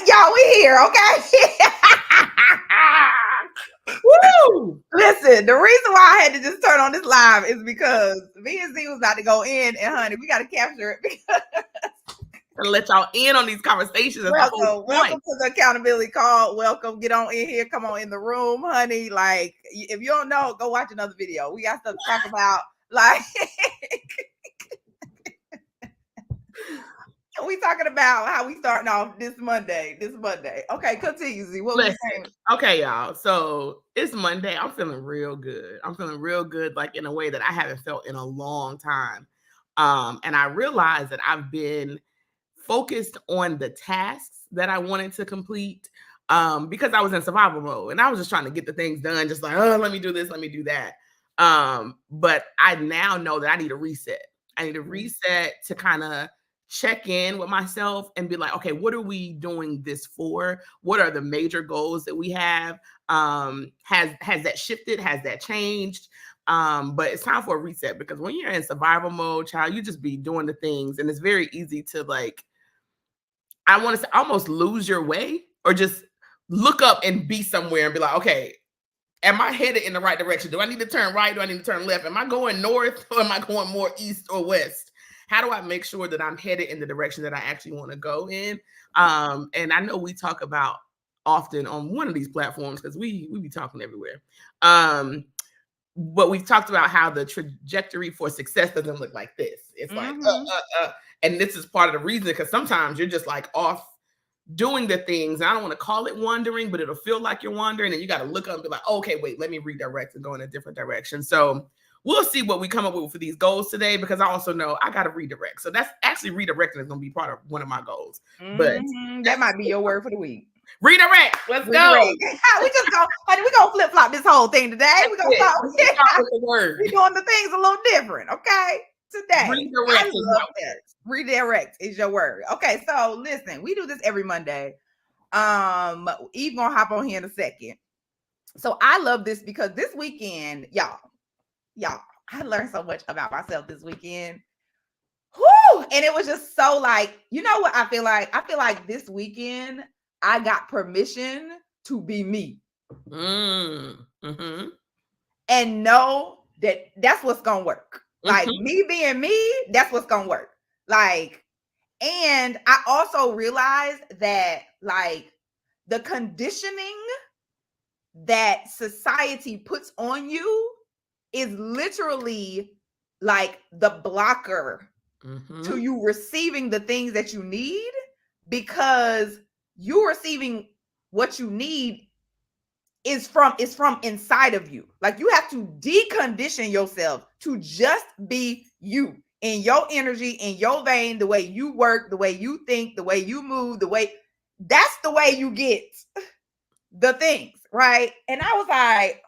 Y'all, we here, okay? Woo! Listen, the reason why I had to just turn on this live is because me and Z was about to go in, and honey, we got to capture it. And let y'all in on these conversations. Welcome to the accountability call. Welcome. Get on in here. Come on in the room, honey. Like, if you don't know, go watch another video. We got stuff to talk about. Like, we talking about how we starting off this Monday. Okay, continue, Z. What was you saying? Okay, y'all. So it's Monday. I'm feeling real good. Like in a way that I haven't felt in a long time. And I realized that I've been focused on the tasks that I wanted to complete because I was in survival mode and I was just trying to get the things done, just like, oh, let me do this, let me do that. But I now know that I need a reset. I need a reset to kind of check in with myself and be like, okay, what are we doing this for? What are the major goals that we have? Has that shifted? Has that changed? But it's time for a reset because when you're in survival mode, child, you just be doing the things and it's very easy to like, I want to say almost lose your way or just look up and be somewhere and be like, okay, am I headed in the right direction? Do I need to turn right? Do I need to turn left? Am I going north or am I going more east or west? How do I make sure that I'm headed in the direction that I actually want to go in? And I know we talk about often on one of these platforms because we be talking everywhere. But we've talked about how the trajectory for success doesn't look like this. It's like, and this is part of the reason because sometimes you're just like off doing the things. I don't want to call it wandering, but it'll feel like you're wandering and you got to look up and be like, okay, wait, let me redirect and go in a different direction. So we'll see what we come up with for these goals today because I also know I got to redirect. So that's actually redirecting is going to be part of one of my goals. But that might be your word for the week. Redirect. Let's go. We just go, honey. We gonna flip flop this whole thing today. We gonna start with the word. We're doing the things a little different, okay? Today, redirect. I love that. Redirect is your word. Okay, so listen, we do this every Monday. Eve gonna hop on here in a second. So I love this because this weekend, y'all, I learned so much about myself this weekend. Whoo! And it was just so like, you know what I feel like? I feel like this weekend I got permission to be me. And know that that's what's gonna work. Like me being me, that's what's gonna work. Like, and I also realized that like the conditioning that society puts on you is literally like the blocker to you receiving the things that you need because you receiving what you need is from inside of you. Like you have to decondition yourself to just be you in your energy, in your vein, the way you work, the way you think, the way you move, that's the way you get the things, right? And I was like,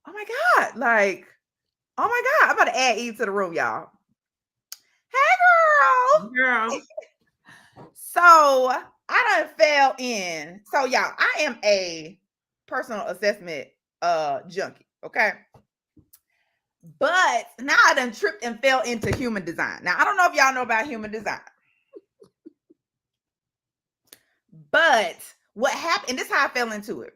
oh my God, like, oh my God, I'm about to add Eve to the room, y'all. Hey girl. So I done fell in. So y'all, I am a personal assessment junkie, okay? But now I done tripped and fell into human design. Now I don't know if y'all know about human design. But what happened, and this is how I fell into it.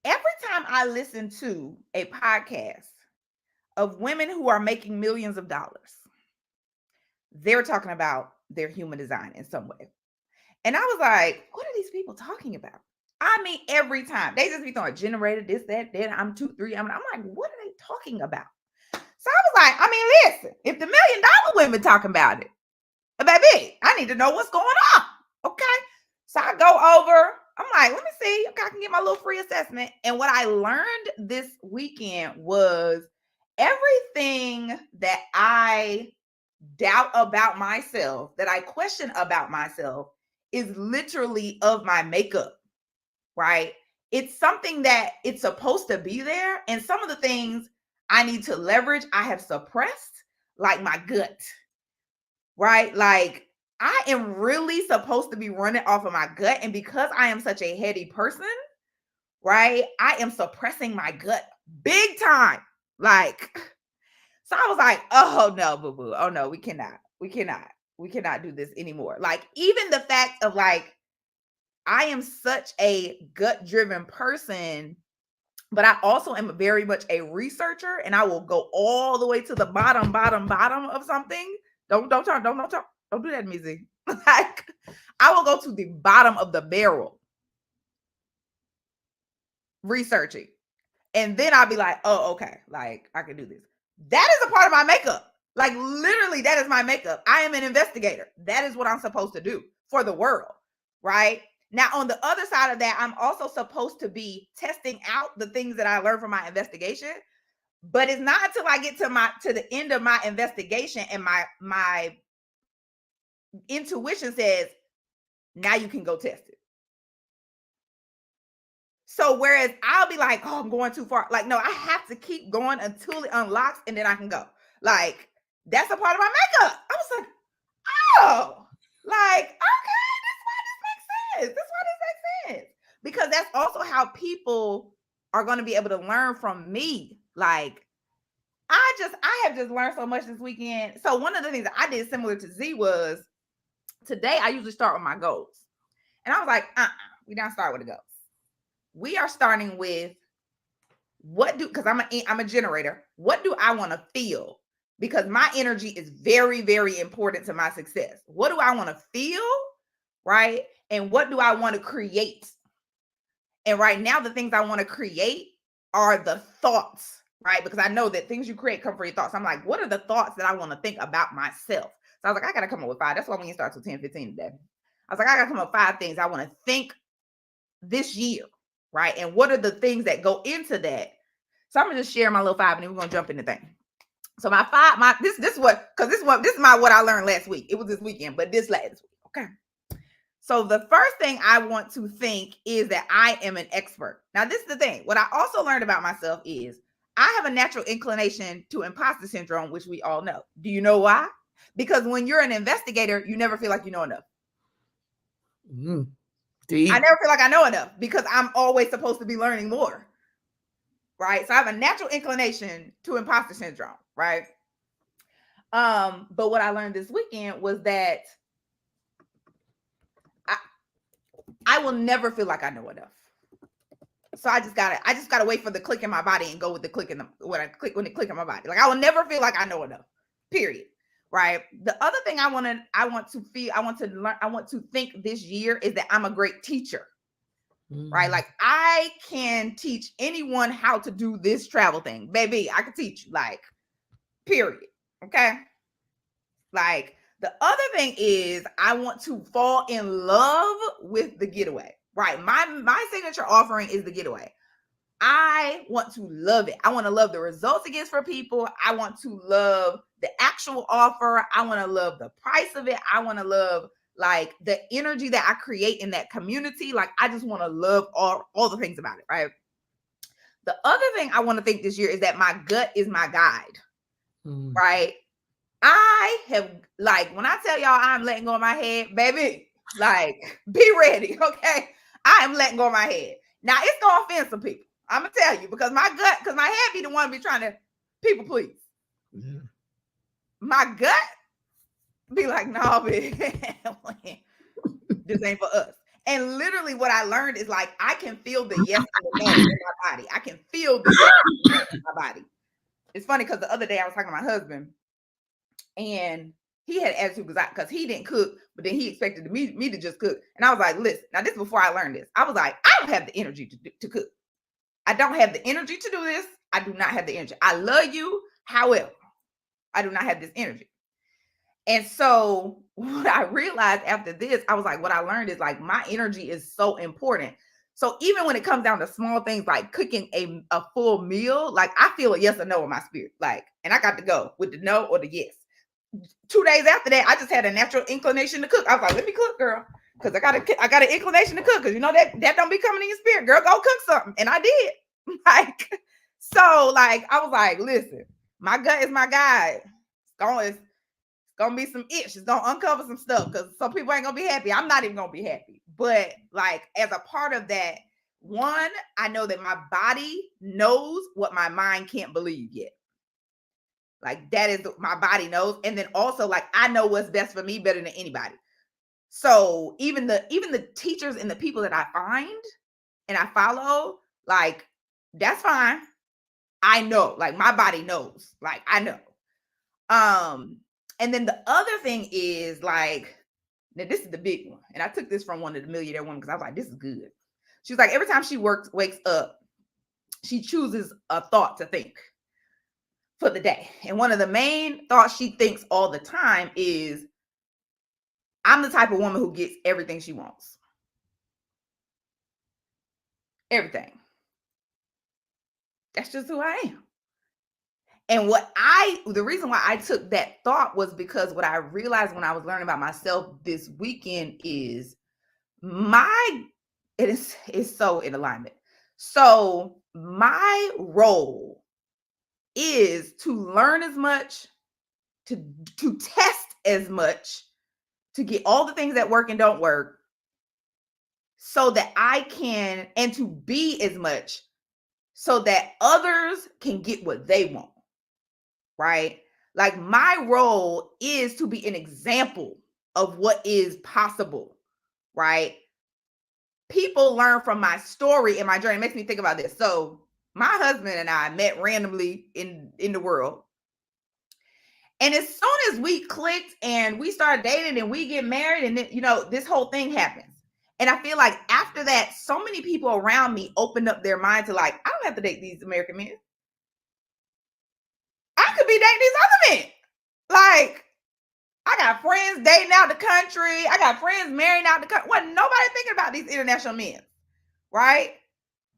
Every time I listen to a podcast of women who are making millions of dollars, they're talking about their human design in some way. And I was like, what are these people talking about? I mean, every time they just be throwing generator, this, that, I'm 2, 3. I'm like, what are they talking about? So I was like, I mean, listen, if the $1 million women talking about it, baby, I need to know what's going on. Okay. So I go over, I'm like, let me see. Okay, I can get my little free assessment. And what I learned this weekend was everything that I doubt about myself, that I question about myself, is literally of my makeup, right? It's something that it's supposed to be there. And some of the things I need to leverage, I have suppressed, like my gut, right? Like I am really supposed to be running off of my gut. And because I am such a heady person, right? I am suppressing my gut big time. Like, so I was like, oh no, boo-boo. Oh no, we cannot. we cannot do this anymore. Like, even the fact of like, I am such a gut driven person, but I also am very much a researcher, and I will go all the way to the bottom of something. Don't do that to me, Z. Like, I will go to the bottom of the barrel researching. And then I'll be like, oh, okay, like I can do this. That is a part of my makeup. Like, literally, that is my makeup. I am an investigator. That is what I'm supposed to do for the world, right? Now, on the other side of that, I'm also supposed to be testing out the things that I learned from my investigation. But it's not until I get to the end of my investigation and my intuition says, now you can go test it. So whereas I'll be like, oh, I'm going too far. Like, no, I have to keep going until it unlocks, and then I can go. Like, that's a part of my makeup. I was like, oh, like, okay, that's why this makes sense. That's why this makes sense. Because that's also how people are going to be able to learn from me. Like, I have just learned so much this weekend. So one of the things that I did similar to Z was, today I usually start with my goals. And I was like, we don't start with the goals. We are starting with because I'm a generator. What do I want to feel? Because my energy is very, very important to my success. What do I want to feel? Right? And what do I want to create? And right now, the things I want to create are the thoughts, right? Because I know that things you create come from your thoughts. I'm like, what are the thoughts that I want to think about myself? So I was like, I got to come up with 5. That's why we didn't start till 10:15 today. I was like, I got to come up with 5 things I want to think this year, right? And what are the things that go into that? So I'm gonna just share my little 5, and then we're gonna jump into thing. So my 5, this is what I learned last week. It was this weekend, but this last week. Okay. So the first thing I want to think is that I am an expert. Now, this is the thing. What I also learned about myself is I have a natural inclination to imposter syndrome, which we all know. Do you know why? Because when you're an investigator, you never feel like you know enough. I never feel like I know enough because I'm always supposed to be learning more. Right? So I have a natural inclination to imposter syndrome, right? But what I learned this weekend was that I will never feel like I know enough. So I just gotta wait for the click in my body and go with the click when it click in my body. Like, I will never feel like I know enough. Period. Right. The other thing I want to think this year is that I'm a great teacher. Right? Like, I can teach anyone how to do this travel thing. Baby, I can teach you, like, period. Okay? Like, the other thing is I want to fall in love with the Getaway. Right? My signature offering is the Getaway. I want to love it. I want to love the results it gets for people. I want to love the actual offer. I want to love the price of it. I want to love, like, the energy that I create in that community. Like, I just want to love all the things about it, right? The other thing I want to think this year is that my gut is my guide, right? I have, like, when I tell y'all I'm letting go of my head, baby, like, be ready, okay? I am letting go of my head. Now, it's going to offend some people. I'm going to tell you, because my head be the one be trying to people please. Yeah. My gut be like, no, bitch, this ain't for us. And literally what I learned is, like, I can feel the yes and the no in my body. I can feel the yes in my body. It's funny because the other day I was talking to my husband, and he had attitude because he didn't cook, but then he expected me to just cook. And I was like, listen, now this is before I learned this. I was like, I don't have the energy to cook. I don't have the energy to do this. I do not have the energy. I love you. However, I do not have this energy. And so what I realized after this, I was like, what I learned is, like, my energy is so important. So even when it comes down to small things like cooking a full meal, like, I feel a yes or no in my spirit. Like, and I got to go with the no or the yes. 2 days after that, I just had a natural inclination to cook. I was like, let me cook, girl. Because I got an inclination to cook. Because you know that don't be coming in your spirit. Girl, go cook something. And I did. Like, so, like, I was like, listen, my gut is my guide. It's gonna be some itch. It's gonna uncover some stuff because some people ain't gonna be happy. I'm not even gonna be happy. But, like, as a part of that, one, I know that my body knows what my mind can't believe yet. Like that is my body knows. And then also like I know what's best for me better than anybody. So even the teachers and the people that I find and I follow, like that's fine. I know, like my body knows, like I know. And then the other thing is like, now this is the big one. And I took this from one of the millionaire women because I was like, this is good. She's like, every time she wakes up, she chooses a thought to think for the day. And one of the main thoughts she thinks all the time is, I'm the type of woman who gets everything she wants. Everything. That's just who I am. And the reason why I took that thought was because what I realized when I was learning about myself this weekend is it is so in alignment. So my role is to learn as much, to test as much, to get all the things that work and don't work, so that I can, and to be as much so that others can get what they want. Right? Like my role is to be an example of what is possible, right? People learn from my story and my journey. It makes me think about this. So my husband and I met randomly in the world. And as soon as we clicked and we started dating and we get married and then, this whole thing happens. And I feel like after that, so many people around me opened up their mind to like, I don't have to date these American men. I could be dating these other men. Like, I got friends dating out the country. I got friends marrying out the country. Wasn't nobody thinking about these international men, right?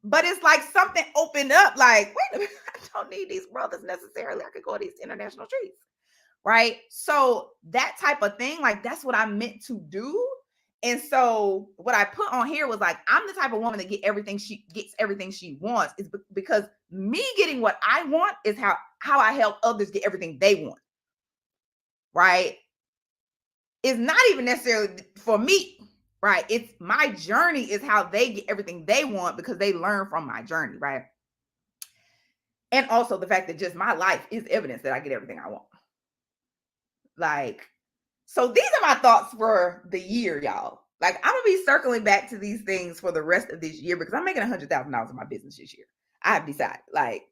But it's like something opened up. Like, wait a minute, I don't need these brothers necessarily. I could go to these international treats, right? So that type of thing, like that's what I meant to do. And so what I put on here was like, I'm the type of woman that gets everything she wants. Is because me getting what I want is how I help others get everything they want, right? It's not even necessarily for me, right? It's my journey is how they get everything they want because they learn from my journey, right? And also the fact that just my life is evidence that I get everything I want. Like, so these are my thoughts for the year, y'all. Like, I'm gonna be circling back to these things for the rest of this year because I'm making $100,000 in my business this year. I have decided, like,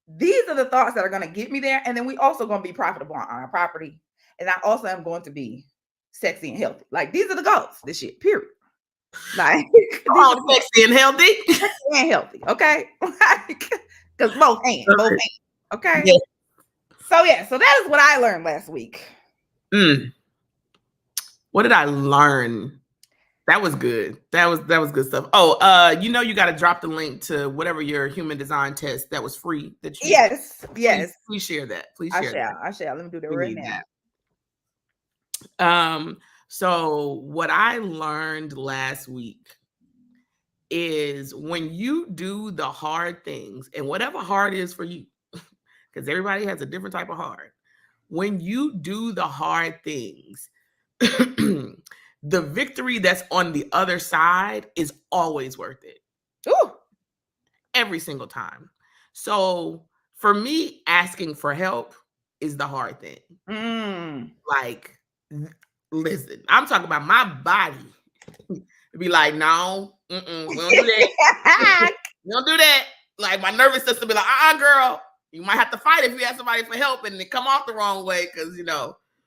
these are the thoughts that are gonna get me there, and then we also gonna be profitable on our property, and I also am going to be sexy and healthy. Like, these are the goals this year. Period. Like, sexy and healthy, sexy and healthy. Okay, because both hands. Okay. Yeah. So that is what I learned last week. What did I learn? That was good. That was good stuff. Oh, you got to drop the link to whatever your human design test that was free. That you Yes. Please share that. Please I share. I shall. Let me do that right now. That. So what I learned last week is when you do the hard things, and whatever hard is for you, because everybody has a different type of hard. When you do the hard things, the victory that's on the other side is always worth it. Ooh. Every single time. So for me, asking for help is the hard thing. Like, listen, I'm talking about my body. Be like, no, we don't do that. We don't do that. Like, my nervous system be like, girl, you might have to fight if you ask somebody for help and they come off the wrong way because,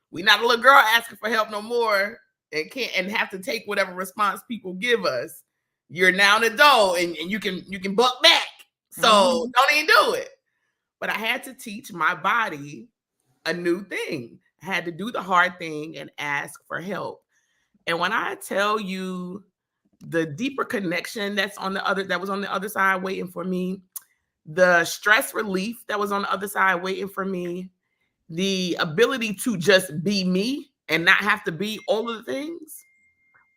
we not a little girl asking for help no more and have to take whatever response people give us. You're now an adult and you can buck back. So don't even do it. But I had to teach my body a new thing. I had to do the hard thing and ask for help. And when I tell you the deeper connection that was on the other side waiting for me, the stress relief that was on the other side waiting for me, the ability to just be me and not have to be all of the things,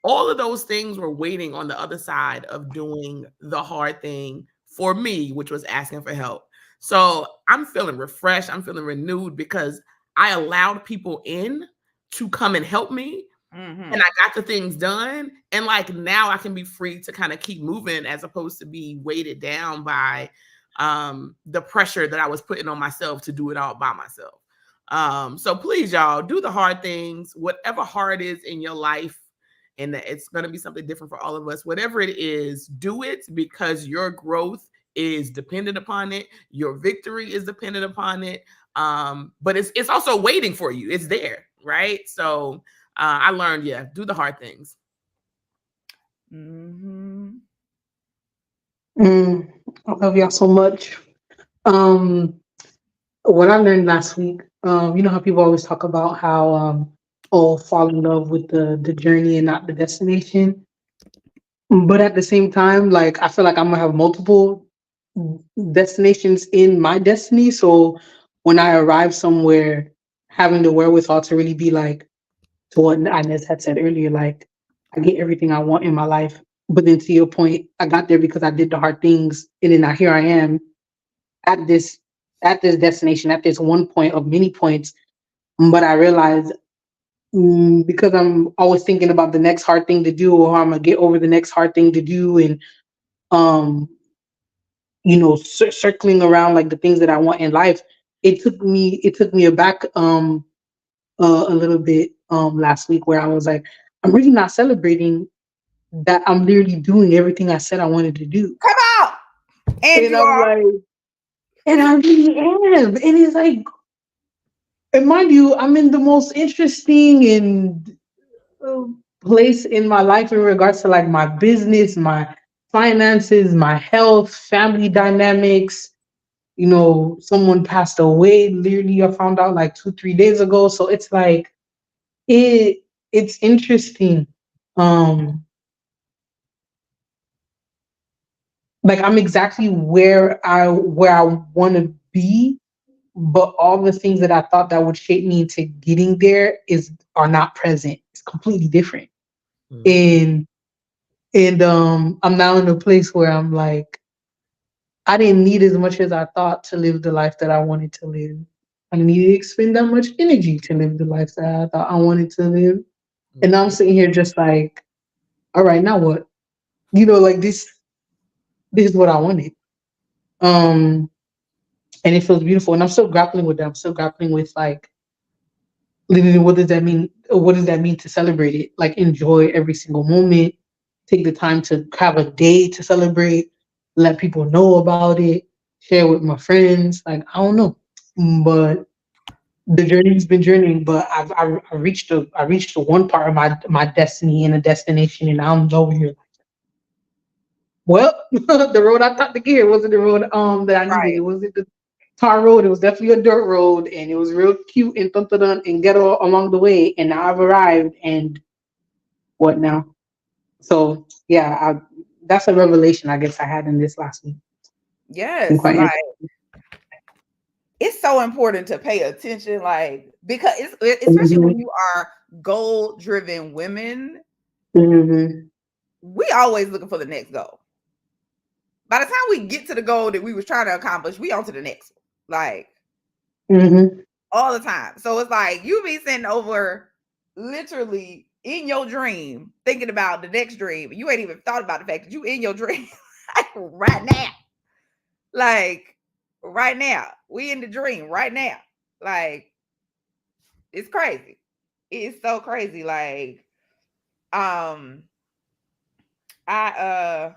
all of those things were waiting on the other side of doing the hard thing for me, which was asking for help. So I'm feeling refreshed. I'm feeling renewed because I allowed people in to come and help me. And I got the things done. And like now I can be free to kind of keep moving as opposed to be weighted down by the pressure that I was putting on myself to do it all by myself. So please, y'all, do the hard things, whatever hard is in your life. And that it's going to be something different for all of us. Whatever it is, do it because your growth is dependent upon it. Your victory is dependent upon it. But it's also waiting for you. It's there, right? So I learned, do the hard things. Mm-hmm. I love y'all so much. What I learned last week, you know how people always talk about how fall in love with the journey and not the destination. But at the same time, like I feel like I'm gonna have multiple destinations in my destiny. So when I arrive somewhere, having the wherewithal to really be like to what Inez had said earlier, like I get everything I want in my life. But then to your point, I got there because I did the hard things, and then now here I am at this destination, at this one point of many points. But I realized because I'm always thinking about the next hard thing to do, or how I'm gonna get over the next hard thing to do, and um, circling around like the things that I want in life. It took me aback a little bit last week where I was like, I'm really not celebrating that I'm literally doing everything I said I wanted to do. Come on. And And you I'm are. like, and I really am. And it's like, and mind you, I'm in the most interesting and uh, place in my life in regards to like my business, my finances, my health, family dynamics. Someone passed away. Literally, I found out like 2, 3 days ago. So it's like it's interesting. Um, like I'm exactly where I want to be, but all the things that I thought that would shape me into getting there are not present. It's completely different. Mhm. And I'm now in a place where I'm like, I didn't need as much as I thought to live the life that I wanted to live. I didn't need to expend that much energy to live the life that I thought I wanted to live. And now I'm sitting here just like, all right, now what? Like this is what I wanted. Um, and it feels beautiful. And I'm still grappling with that. I'm still grappling with like literally what does that mean? What does that mean to celebrate it? Like enjoy every single moment, take the time to have a day to celebrate, let people know about it, share with my friends. Like I don't know, but the journey's been journeying. But I reached the one part of my destiny and a destination, and I'm over here. Well, the road I thought to get wasn't the road that I needed. It Right. wasn't the tar road. It was definitely a dirt road, and it was real cute and dun dun dun and ghetto along the way. And now I've arrived, and what now? So yeah, that's a revelation I guess I had in this last week. Been Yes. quite Like interesting. it's so important to pay attention, like because especially Mhm, when you are goal driven women, mhm, we always looking for the next goal. By the time we get to the goal that we was trying to accomplish, we on to the next one. Like mhm, all the time. So it's like you be sitting over literally in your dream thinking about the next dream. You ain't even thought about the fact that you in your dream right now. Like right now. We in the dream right now. Like it's crazy. It's so crazy. Like um I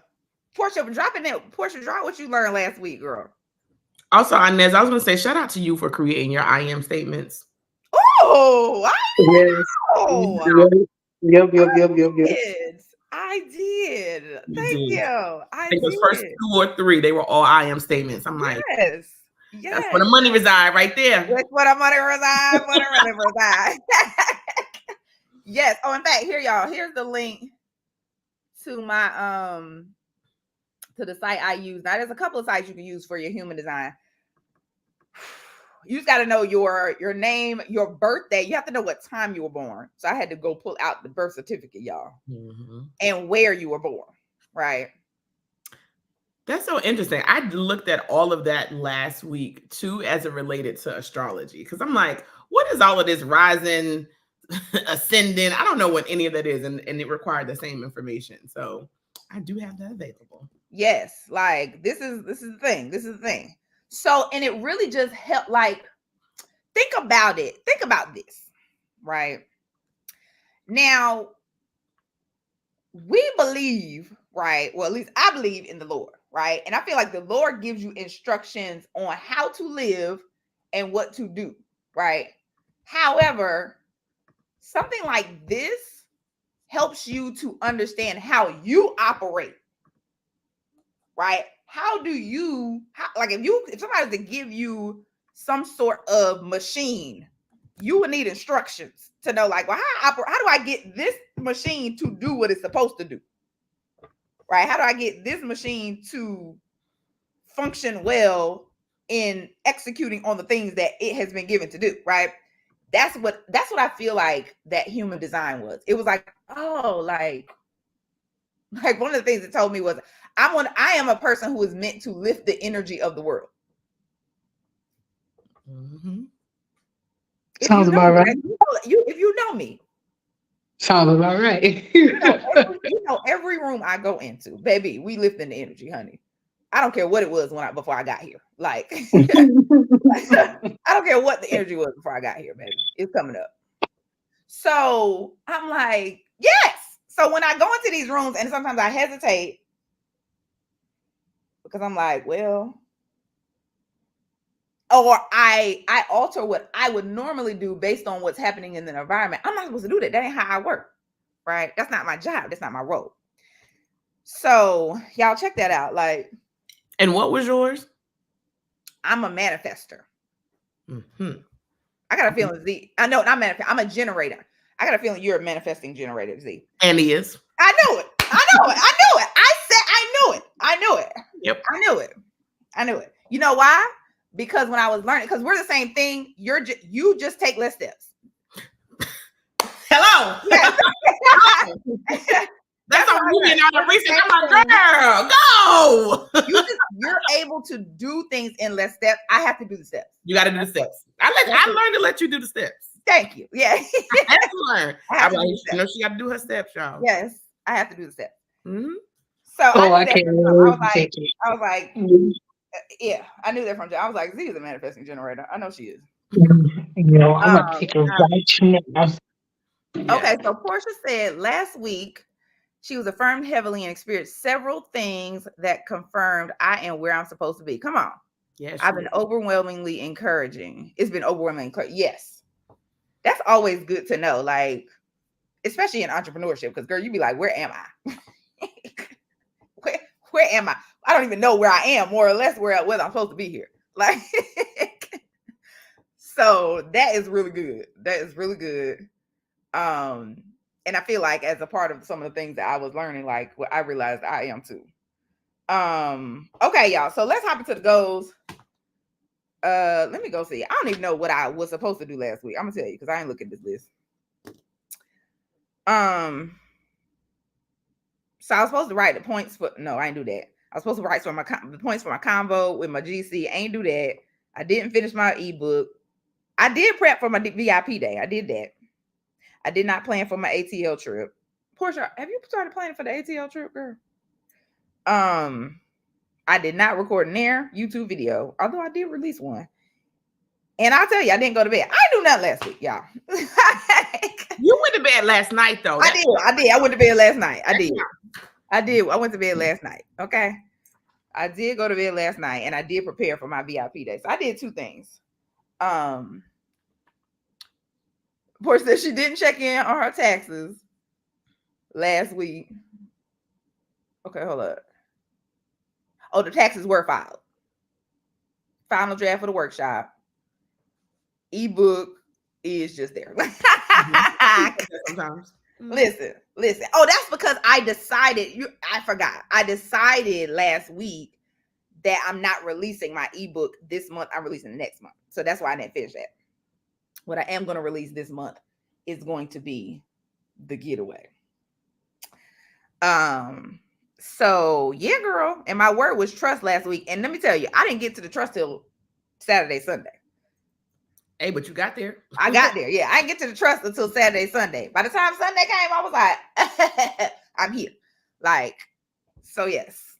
Portia dropping that. Portia, drop what you learned last week, girl. Also, Inez, I was going to say shout out to you for creating your I am statements. Oh, yes. I know. Yep. Did. I did. You Thank did. you. I I think those first did. 2 or 3, they were all I am statements. I'm like, Yes. that's where the Yes. money reside right there. That's what I'm gonna reside. What I'm gonna reside. Yes. Oh, in fact, here, y'all. Here's the link to my to the site I use. Now, there's a couple of sites you can use for your human design. You just got to know your name, your birthday. You have to know what time you were born. So I had to go pull out the birth certificate, y'all, Mhm. and where you were born. Right. That's so interesting. I looked at all of that last week too, as it related to astrology, because I'm like, what is all of this rising, ascending? I don't know what any of that is, and it required the same information. So I do have that available. Yes. Like this is the thing. This is the thing. So, and it really just helped. Like, think about it. Think about this, right? Now, we believe, right? Well, at least I believe in the Lord, right? And I feel like the Lord gives you instructions on how to live and what to do, right? However, something like this helps you to understand how you operate, right? How do you, like if somebody was to give you some sort of machine, you would need instructions to know, like, well, how do I get this machine to do what it's supposed to do? Right? How do I get this machine to function well in executing on the things that it has been given to do? Right? That's what I feel like that human design was. It was like, oh, like one of the things it told me was, I am a person who is meant to lift the energy of the world. Mm-hmm. Sounds about right. If you know me, Sounds about right. every room I go into, baby, we lifting the energy, honey. I don't care what it was before I got here. Like, I don't care what the energy was before I got here, baby. It's coming up. So I'm like, yes. So when I go into these rooms, and sometimes I hesitate because I'm like, well, or I alter what I would normally do based on what's happening in the environment. I'm not supposed to do that. That ain't how I work, right? That's not my job. That's not my role. So y'all check that out. Like, and what was yours? I'm a manifester. Mm-hmm. I got a feeling, Z. I know, not manifest. I'm a generator. I got a feeling you're a manifesting generator, Z. And he is. I knew it. I knew it. I knew it. I said I knew it. I knew it. Yep. I knew it. I knew it. You know why? Because when I was learning, because we're the same thing. You just take less steps. Hello. Yes. That's a movie out of research. I'm like, girl, go. You're able to do things in less steps. I have to do the steps. You got to do the steps. I learned to let you do the steps. Thank you. Yeah. I have to learn. I know she got to do her steps, y'all. Yes, I have to do the steps. Mm-hmm. So I can't. I was like, yeah, I knew that from. I was like, Z is a manifesting generator. I know she is. Yo, I'm gonna take a right now. Okay, so Portia said last week she was affirmed heavily and experienced several things that confirmed I am where I'm supposed to be. Come on. Yes. I've been overwhelmingly encouraging. It's been overwhelmingly encouraging. Yes. That's always good to know, like, especially in entrepreneurship, because girl, you be like, where am I? where am I? I don't even know where I am, more or less whether I'm supposed to be here. Like, so that is really good. That is really good. And I feel like as a part of some of the things that I was learning, like I realized I am too. Okay, y'all. So let's hop into the goals. Let me go see. I don't even know what I was supposed to do last week. I'm gonna tell you because I ain't looking at this list. So I was supposed to write the points for. No, I ain't do that. I was supposed to write the points for my convo with my GC. I ain't do that. I didn't finish my ebook. I did prep for my VIP day. I did that. I did not plan for my ATL trip. Portia, have you started planning for the ATL trip, girl? I did not record an YouTube video, although I did release one. And I'll tell you, I didn't go to bed. I didn't do nothing last week, y'all. You went to bed last night, though. I did. I went to bed last night. I did. I went to bed last night. Okay. I did go to bed last night, and I did prepare for my VIP day. So I did two things. Portia said she didn't check in on her taxes last week. Okay, hold up. Oh, the taxes were filed. Final draft for the workshop. Ebook is just there. Sometimes. Listen. Oh, that's because I decided. I forgot. I decided last week that I'm not releasing my ebook this month. I'm releasing it next month. So that's why I didn't finish that. What I am going to release this month is going to be the Getaway. So yeah, girl. And my word was trust last week. And let me tell you, I didn't get to the trust till Saturday, Sunday. Hey, but you got there. I got there. Yeah, I didn't get to the trust until Saturday, Sunday. By the time Sunday came, I was like, I'm here. Like, so yes.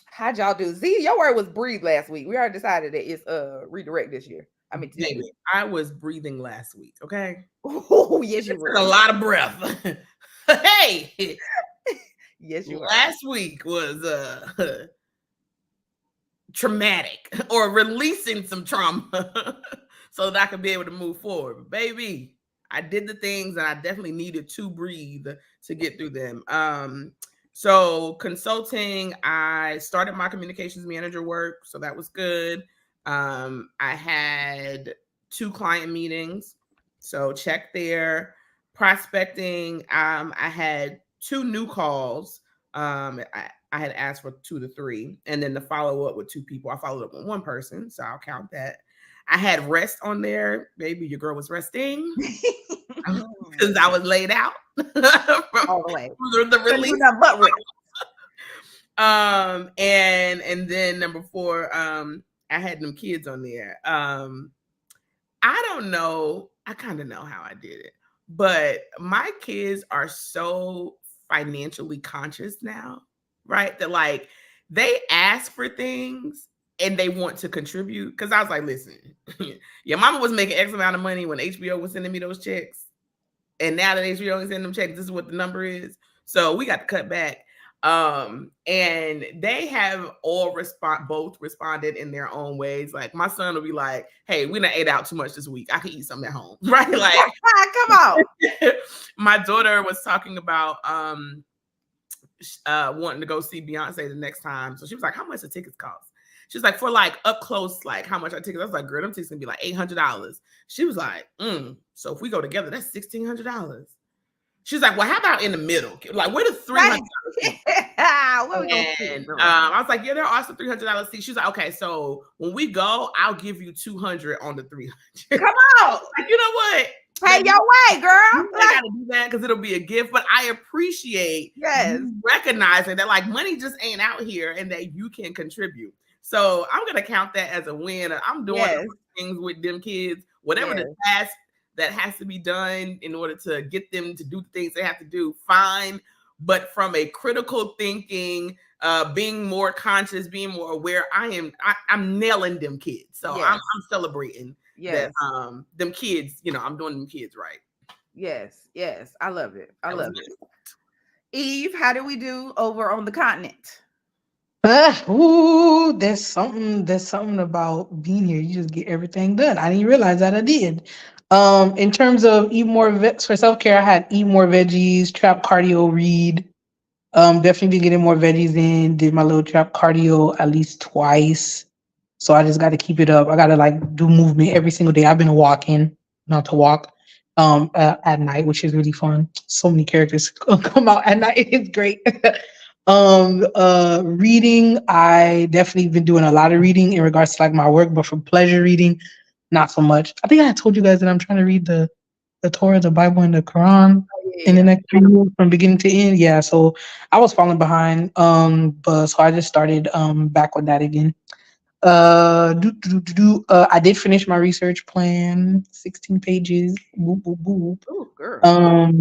How'd y'all do? Z, your word was breathe last week. We already decided that it's redirect this year. I mean, this week. Baby, I was breathing last week. Okay, Oh, yes, it you took a were. lot of breath. Hey, Yes, you are. last week was traumatic or releasing some trauma so that I could be able to move forward. Baby, I did the things and I definitely needed to breathe to get through them. So consulting, I started my communications manager work, so that was good. I had 2 client meetings, so check there. Prospecting, I had 2 new calls. I had asked for 2 to 3, and then the follow up with 2 people. I followed up with 1 person, so I'll count that. I had rest on there. Baby, your girl was resting because I was laid out from, All the way. the Couldn't do release. nothing but rest. And then number 4, I had them kids on there. I don't know. I kind of know how I did it, but my kids are so financially conscious now, right? That like they ask for things and they want to contribute. Cause I was like, listen, your mama was making X amount of money when HBO was sending me those checks. And now that HBO is sending them checks, this is what the number is. So we got to cut back. And they have both responded in their own ways. Like my son will be like, hey, we done ate out too much this week. I can eat something at home. Right. Like Come on. my daughter was talking about wanting to go see Beyonce the next time. So she was like, how much the tickets cost? She's like, for like up close, like how much are tickets? I was like, girl, them tickets gonna be like $800. She was like, so if we go together, that's $1,600. She's like, well, how about in the middle? Like, where the $300? What we gonna And do? I was like, yeah, there are some $300 seats. She's like, okay, so when we go, I'll give you 200 on the 300. Come on. Like, you know what? Pay your way, girl. I gotta do that because it'll be a gift. But I appreciate you recognizing that like money just ain't out here and that you can contribute. So I'm gonna count that as a win. I'm doing things with them kids, whatever the task that has to be done in order to get them to do the things they have to do, fine. But from a critical thinking, being more conscious, being more aware, I'm nailing them kids. So I'm celebrating that them kids, I'm doing them kids right. Yes. I love it. I love it. Eve, how do we do over on the continent? There's something about being here. You just get everything done. I didn't realize that I did. In terms of eat more for self-care, I had eat more veggies, trap cardio, read. Definitely been getting more veggies in. Did my little trap cardio at least twice. So I just got to keep it up. I got to like do movement every single day. I've been walking, not to walk, at night, which is really fun. So many characters come out at night. It's great. Reading, I definitely been doing a lot of reading in regards to like my work, but for pleasure reading, not so much. I think I told you guys that I'm trying to read the Torah, the Bible, and the Quran in the next 3 years from beginning to end. Yeah, so I was falling behind. But so I just started back with that again. I did finish my research plan, 16 pages. Boop, boop, boop. Oh, girl.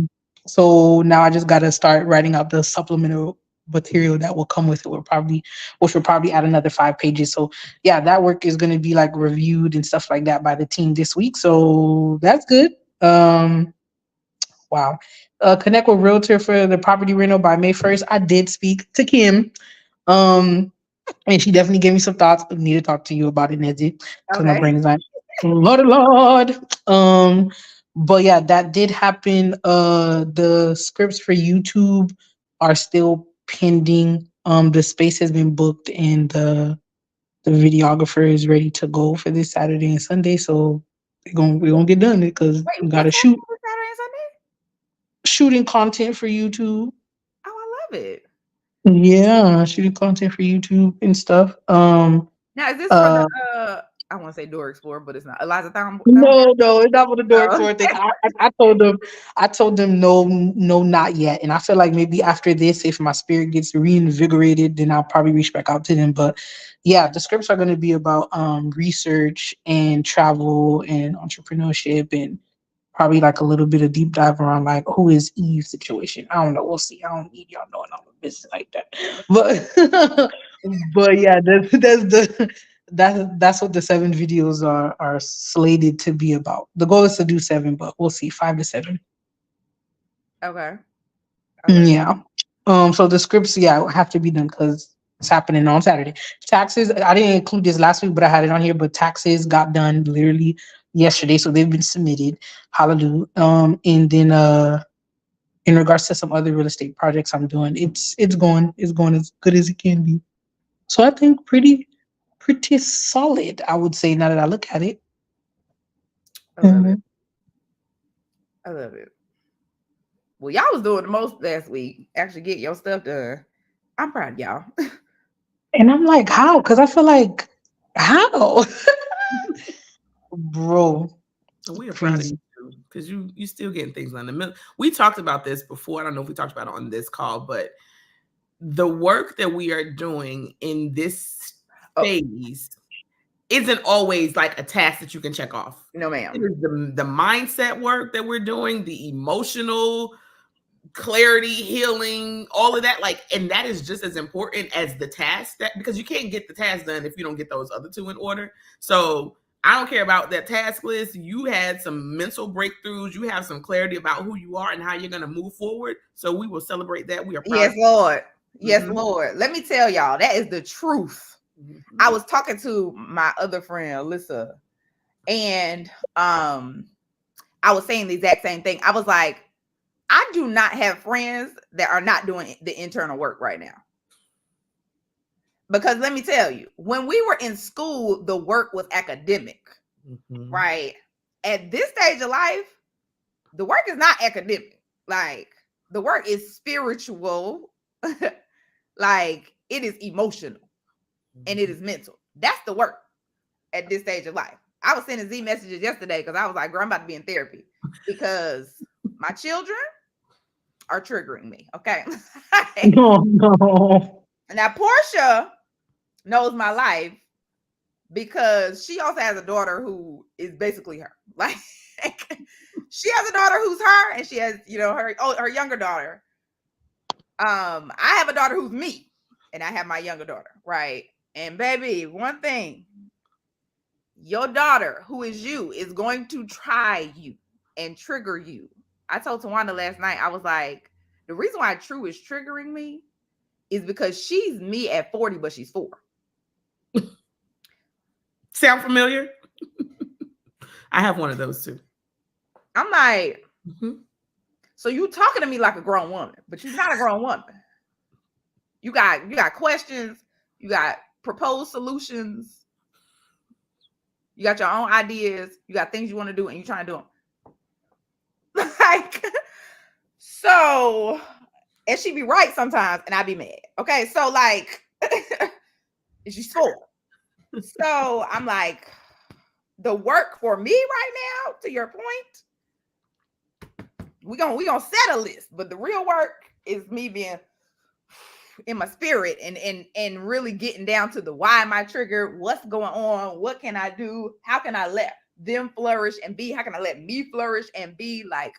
So now I just gotta start writing out the supplemental material that will come with it. Which will probably add another 5 pages. So yeah, that work is gonna be like reviewed and stuff like that by the team this week. So that's good. Wow. Connect with realtor for the property rental by May 1st. I did speak to Kim. And she definitely gave me some thoughts. I need to talk to you about it, Nezzy, because my brain is like, Lord. But yeah, that did happen. The scripts for YouTube are still pending. The space has been booked and the videographer is ready to go for this Saturday and Sunday. So we're gonna get done because we gotta shoot Saturday and Sunday? shooting content for YouTube. Oh, I love it. Yeah, shooting content for YouTube and stuff. Now, is this for the I want to say Door Explorer, but it's not. Eliza Thornburg? No, it's not for the door tour thing. I told them no, not yet. And I feel like maybe after this, if my spirit gets reinvigorated, then I'll probably reach back out to them. But yeah, the scripts are going to be about research and travel and entrepreneurship and probably like a little bit of deep dive around like who is Eve's situation. I don't know. We'll see. I don't need y'all knowing all the business like that. But but yeah, that's what the 7 videos are slated to be about. The goal is to do 7, but we'll see, 5 to 7. Okay. Okay. Yeah. So the scripts, yeah, have to be done because it's happening on Saturday. Taxes, I didn't include this last week, but I had it on here. But taxes got done literally yesterday, so they've been submitted. Hallelujah. And then in regards to some other real estate projects I'm doing, it's going as good as it can be. So I think pretty solid, I would say, now that I look at it. I love it. Mhm. I love it. Well, y'all was doing the most last week. Actually, get your stuff done. I'm proud of y'all. And I'm like, how? Because I feel like, how? Bro, We are proud of crazy. you because you still getting things done. We talked about this before. I don't know if we talked about it on this call, but the work that we are doing in this Oh, phase isn't always like a task that you can check off. no, It ma'am. is the mindset work that we're doing, the emotional clarity, healing, all of that. Like, and that is just as important as the task, that because you can't get the task done if you don't get those other two in order. So I don't care about that task list. You had some mental breakthroughs. You have some clarity about who you are and how you're going to move forward. So we will celebrate that. We are proud. Yes, Lord. Yes, Mhm. Lord. Let me tell y'all, that is the truth. Mhm. I was talking to my other friend, Alyssa, and I was saying the exact same thing. I was like, I do not have friends that are not doing the internal work right now. Because let me tell you, when we were in school, the work was academic, Mhm. right? At this stage of life, the work is not academic. Like, the work is spiritual, like, it is emotional and it is mental. That's the work at this stage of life. I was sending Z messages yesterday because I was like, girl, I'm about to be in therapy because my children are triggering me. Okay. No, no. Now, Portia knows my life because she also has a daughter who is basically her. Like, she has a daughter who's her, and she has, her younger daughter. I have a daughter who's me, and I have my younger daughter, right? And baby, one thing, your daughter, who is you, is going to try you and trigger you. I told Tawanda last night, I was like, the reason why True is triggering me is because she's me at 40, but she's 4. Sound familiar? I have one of those too. I'm like, Mhm. so you talking to me like a grown woman, but you're not a grown woman. You got questions, you got proposed solutions, you got your own ideas, you got things you want to do, and you're trying to do them. Like, so, and she be right sometimes, and I be mad. Okay, so like, she's 4. So I'm like, the work for me right now, to your point, we gonna set a list, but the real work is me being in my spirit and really getting down to the why am I triggered, what's going on, what can I do, how can I let them flourish and be, how can I let me flourish and be like,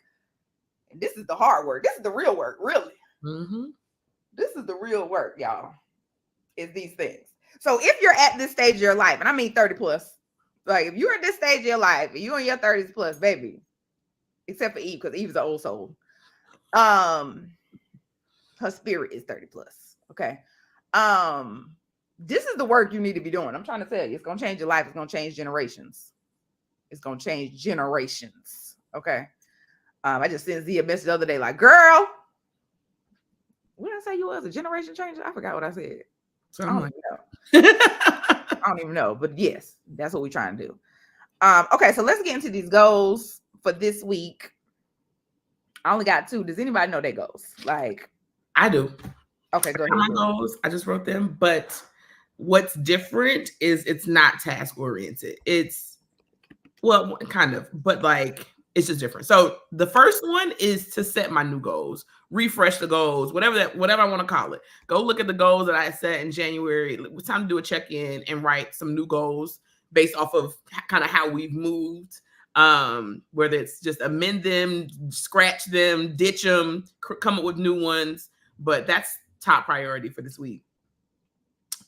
and this is the hard work, this is the real work, really. Mm-hmm. This is the real work, y'all, is these things. So if you're at this stage of your life, and I mean 30 plus, like if you're at this stage of your life, you're in your 30s plus, baby, except for Eve, because Eve's an old soul. Her spirit is 30 plus. Okay. This is the work you need to be doing. I'm trying to tell you, it's gonna change your life, it's gonna change generations. It's gonna change generations. Okay. I just sent Z a message the other day, like, girl, what did I say you was? A generation changer? I forgot what I said. So I I'm don't like, even know. I don't even know, but yes, that's what we're trying to do. Okay, so let's get into these goals for this week. I only got 2. Does anybody know their goals? Like, I do. okay, go I have ahead. my goals. I just wrote them, but what's different is it's not task oriented. It's, well, kind of, but like it's just different. So the first one is to set my new goals, refresh the goals, whatever I want to call it. Go look at the goals that I set in January. It's time to do a check-in and write some new goals based off of kind of how we've moved. Whether it's just amend them, scratch them, ditch them, come up with new ones. But that's top priority for this week.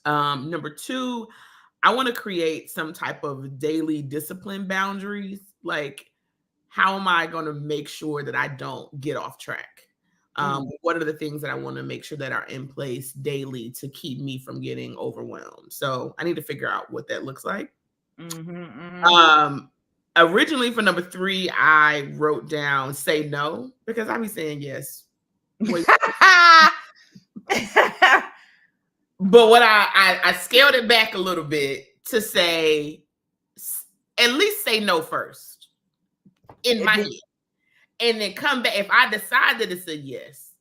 Number 2, I want to create some type of daily discipline boundaries. Like, how am I going to make sure that I don't get off track? What are the things that I want to make sure that are in place daily to keep me from getting overwhelmed? So I need to figure out what that looks like. Originally for number 3, I wrote down say no, because I be saying yes. But what I scaled it back a little bit to say, at least say no first in my head, and then come back. If I decide that it's a yes,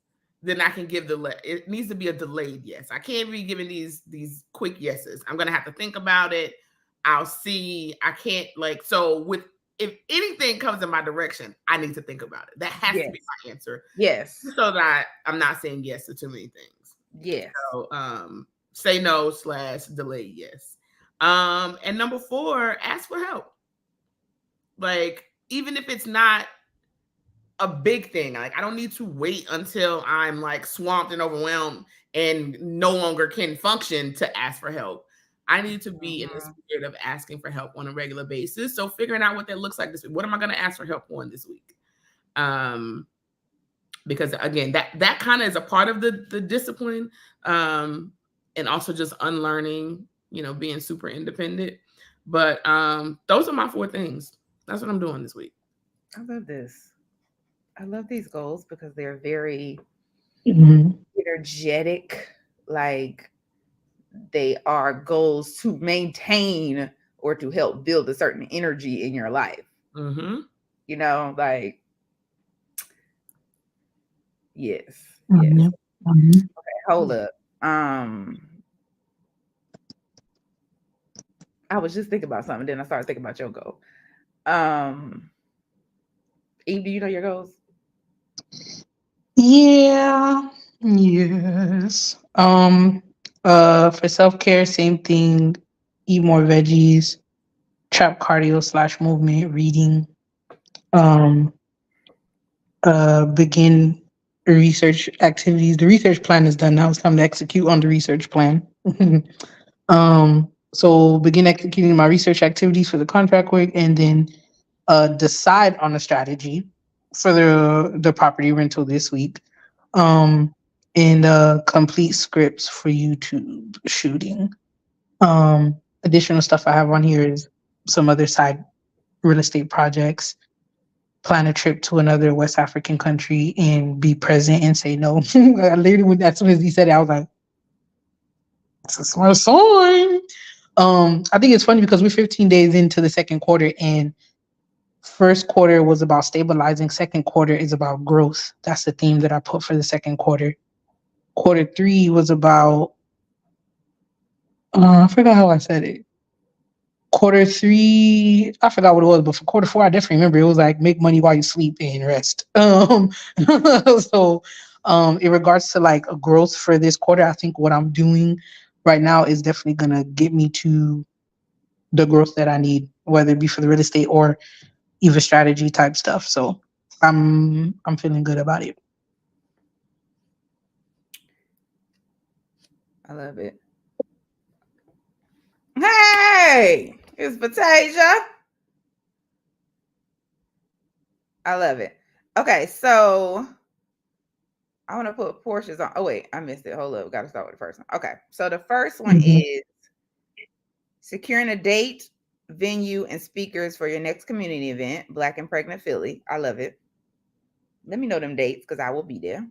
then I can give it needs to be a delayed yes. I can't be giving these quick yeses. I'm gonna have to think about it. I'll see. I can't if anything comes in my direction, I need to think about it. That has to be my answer. Yes. So that I'm not saying yes to too many things. Yes. So say no / delay yes. And number 4, ask for help. Like, even if it's not a big thing, like I don't need to wait until I'm like swamped and overwhelmed and no longer can function to ask for help. I need to be in the spirit of asking for help on a regular basis. So figuring out what that looks like this week. What am I going to ask for help on this week? Because again, that kind of is a part of the discipline, and also just unlearning, being super independent. But those are my 4 things. That's what I'm doing this week. I love this. I love these goals because they're very energetic. Like, they are goals to maintain or to help build a certain energy in your life. Like, yes. Okay, hold up. I was just thinking about something, then I started thinking about your goal. Eve, do you know your goals? Yeah. Yes. For self-care, same thing. Eat more veggies. Trap cardio / movement, reading. Begin research activities. The research plan is done now. It's time to execute on the research plan. So begin executing my research activities for the contract work, and then decide on a strategy for the property rental this week. And complete scripts for YouTube shooting. Additional stuff I have on here is some other side real estate projects. Plan a trip to another West African country and be present and say no. I literally, as soon as he said it, I was like, "This is my sign." I think it's funny because we're 15 days into the second quarter, and first quarter was about stabilizing. Second quarter is about growth. That's the theme that I put for the second quarter. Quarter 3 was about, I forgot how I said it. Quarter 3, I forgot what it was, but for quarter 4, I definitely remember it was like make money while you sleep and rest. So in regards to like a growth for this quarter, I think what I'm doing right now is definitely gonna get me to the growth that I need, whether it be for the real estate or even strategy type stuff. So I'm feeling good about it. I love it. Hey, it's Batasia. I love it. Okay, so I want to put Portia's on. Oh, wait, I missed it. Hold up. Got to start with the first one. Okay, so the first one is securing a date, venue, and speakers for your next community event, Black and Pregnant Philly. I love it. Let me know them dates because I will be there.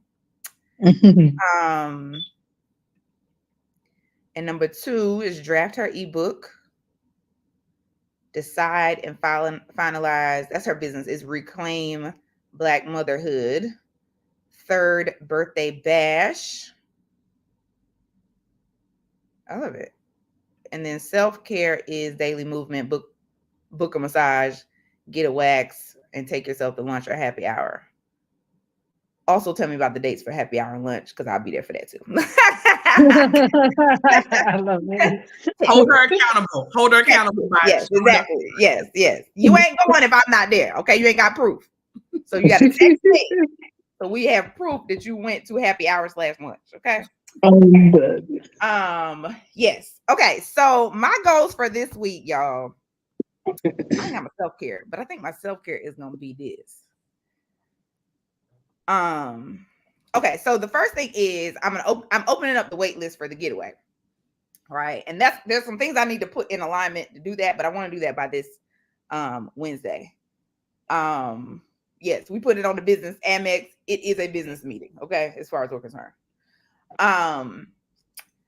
And number 2 is draft her ebook. Decide and finalize. That's her business. Is Reclaim Black Motherhood. 3rd birthday bash. I love it. And then self-care is daily movement, book a massage, get a wax, and take yourself to lunch or happy hour. Also tell me about the dates for happy hour and lunch because I'll be there for that too. I love it. Hold her accountable. Hold her accountable. Yes, exactly. Yes. You ain't going if I'm not there. Okay, you ain't got proof. So you got to text me. So we have proof that you went to happy hour / lunch. Okay. Good. Yes. Okay. So my goals for this week, y'all. I ain't got my self-care, but I think my self-care is gonna be this. Okay, so the first thing is I'm opening up the wait list for the getaway. Right. And there's some things I need to put in alignment to do that, but I want to do that by this Wednesday. Yes, we put it on the business Amex. It is a business meeting, okay, as far as we're concerned.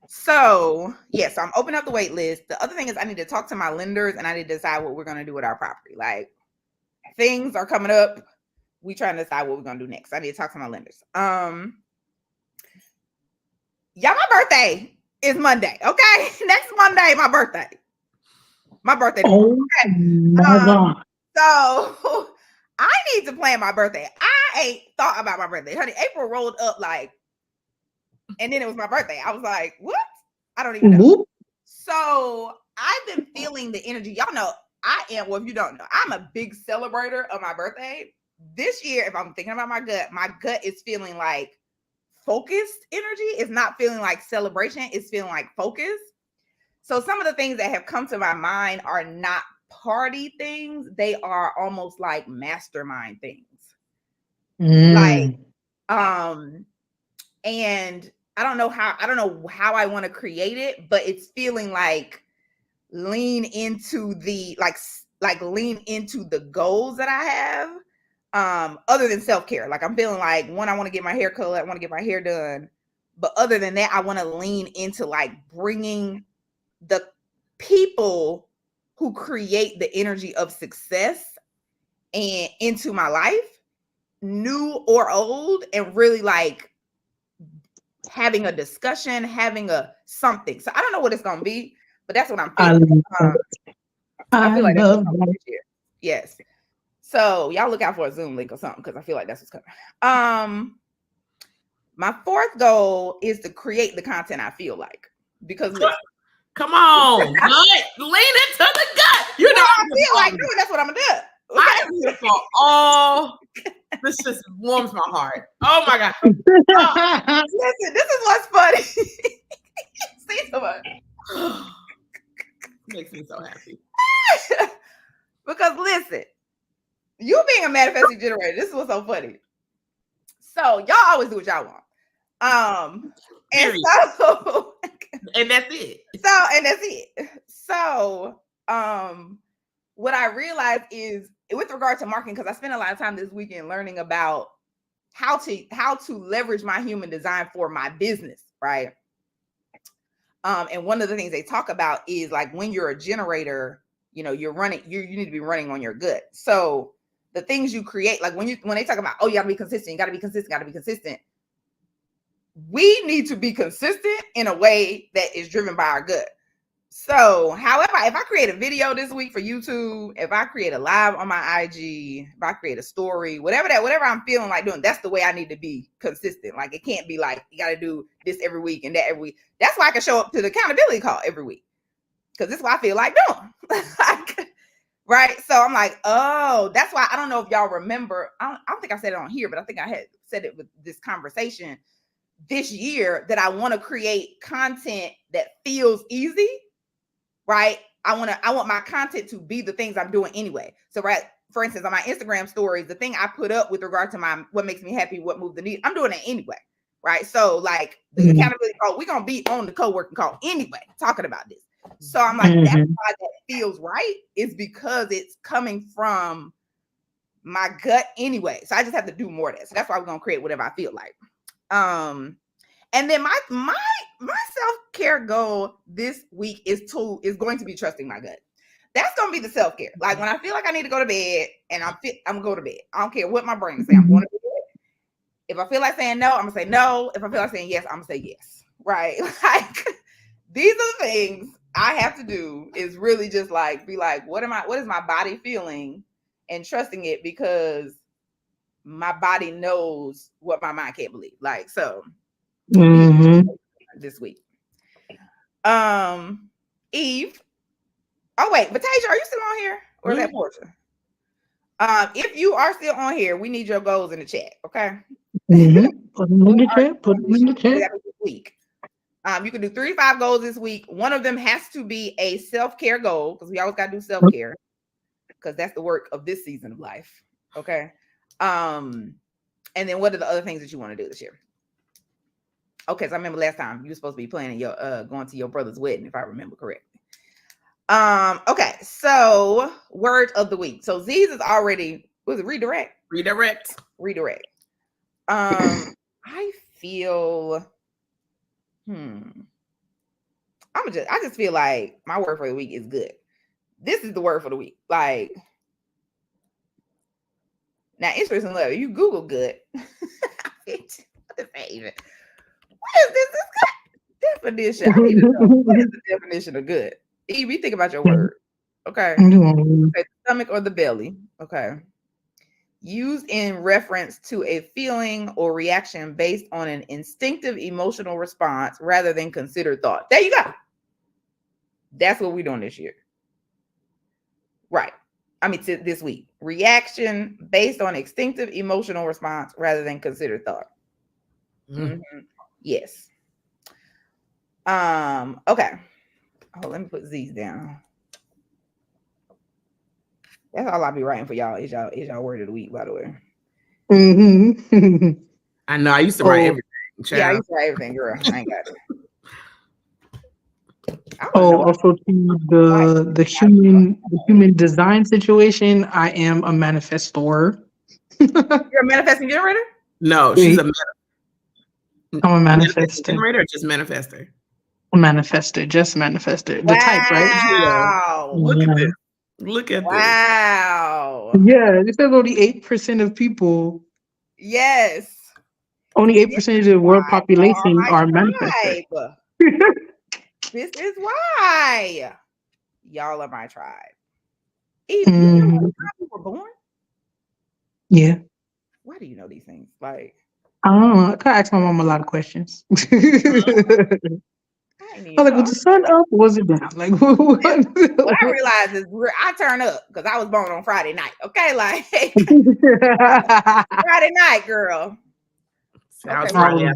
So yes, I'm opening up the wait list. The other thing is I need to talk to my lenders and I need to decide what we're gonna do with our property. Like things are coming up. We trying to decide what we're gonna do next. I need to talk to my lenders. Yeah, my birthday is Monday. Okay. Next Monday, my birthday. My birthday tomorrow. Okay. My God. So I need to plan my birthday. I ain't thought about my birthday. Honey, April rolled up like, and then it was my birthday. I was like, what? I don't even know. Whoop. So I've been feeling the energy. Y'all know I am, well, if you don't know, I'm a big celebrator of my birthday. This year, if I'm thinking about my gut is feeling like focused energy. It's not feeling like celebration. It's feeling like focus. So some of the things that have come to my mind are not party things. They are almost like mastermind things. Like, and I don't know how I want to create it, but it's feeling like lean into the lean into the goals that I have. Other than self-care. Like I'm feeling like one, I want to get my hair cut, I want to get my hair done. But other than that, I want to lean into like bringing the people who create the energy of success and into my life, new or old, and really like having a discussion, having a something. So I don't know what it's gonna be, but that's what I'm feeling. I feel like that's what's coming this year. Yes. So y'all look out for a Zoom link or something because I feel like that's what's coming. My fourth goal is to create the content I feel like. Because listen, come on, gut, lean into the gut. You know I feel like doing. That's what I'm gonna do. Okay? I am here for all. This just warms my heart. Oh my God. Oh. Listen, this is what's funny. See somebody. Makes me so happy. Because listen, you being a manifesting generator, this is what's so funny. So y'all always do what y'all want. And so and that's it. So what I realized is with regard to marketing, because I spent a lot of time this weekend learning about how to leverage my human design for my business, right? And one of the things they talk about is like when you're a generator, you know, you're running, you need to be running on your gut. So the things you create, like when they talk about, oh, you gotta be consistent, gotta be consistent. We need to be consistent in a way that is driven by our gut. So, however, if I create a video this week for YouTube, if I create a live on my IG, if I create a story, whatever I'm feeling like doing, that's the way I need to be consistent. Like it can't be like you got to do this every week and that every week. That's why I can show up to the accountability call every week because this is what I feel like doing. Right? So I'm like, oh, that's why I don't know if y'all remember. I don't think I said it on here, but I think I had said it with this conversation this year that I want to create content that feels easy. Right. I want my content to be the things I'm doing anyway. So, right. For instance, on my Instagram stories, the thing I put up with regard to what makes me happy, what moved the needle, I'm doing it anyway. Right. So like the accountability call, we're going to be on the co-working call anyway, talking about this. So I'm like, that's why that feels right, is because it's coming from my gut anyway. So I just have to do more of that. So that's why we're going to create whatever I feel like. And then my self-care goal this week is going to be trusting my gut. That's going to be the self-care. Like when I feel like I need to go to bed and I'm going to go to bed. I don't care what my brain is saying. I'm going to bed. If I feel like saying no, I'm going to say no. If I feel like saying yes, I'm going to say yes. Right? Like these are the things I have to do, is really just like be like, what is my body feeling, and trusting it because my body knows what my mind can't believe. Like, so this week. Eve. Oh wait, but Tasia, are you still on here? Or is that Portia? If you are still on here, we need your goals in the chat, okay? Put them in the chat. Put them in the chat. This week. You can do 3 to 5 goals this week. One of them has to be a self-care goal because we always got to do self-care because that's the work of this season of life. Okay. And then what are the other things that you want to do this year? Okay, so I remember last time you were supposed to be planning your going to your brother's wedding, if I remember correctly. Okay, so word of the week. So Z's is already, was it redirect? Redirect. I feel I just feel like my word for the week is good. This is the word for the week. Like, now, interesting level. You Google good. What is this? This good definition. I need to know. What is the definition of good? Eve, you think about your word. Okay. Okay, the stomach or the belly. Okay. Used in reference to a feeling or reaction based on an instinctive emotional response rather than considered thought. There you go. That's what we're doing this year. Right. I mean, this week. Reaction based on instinctive emotional response rather than considered thought. Yes. Okay. Oh, let me put Z's down. That's all I'll be writing for y'all. Is y'all word of the week, by the way. I know. I used to write everything. Child. Yeah, I used to write everything, girl. I ain't got it. Also to the human design situation, I am a manifestor. You're a manifesting generator? No, she's a I'm a manifestor. Generator or just manifester? Manifester, just manifester. The type, right? Wow. Look at this. Look at this. Wow. Yeah, it says only 8% of people. Yes. Only 8% of the world population are manifestors. This is why y'all are my tribe. Even you know what time you were born? Yeah. Why do you know these things? Like, I don't know. I could ask my mom a lot of questions. I was like, was the sun up or was it down? Like, what I realize is I turn up because I was born on Friday night. Okay, like Friday night, girl. Sounds Friday.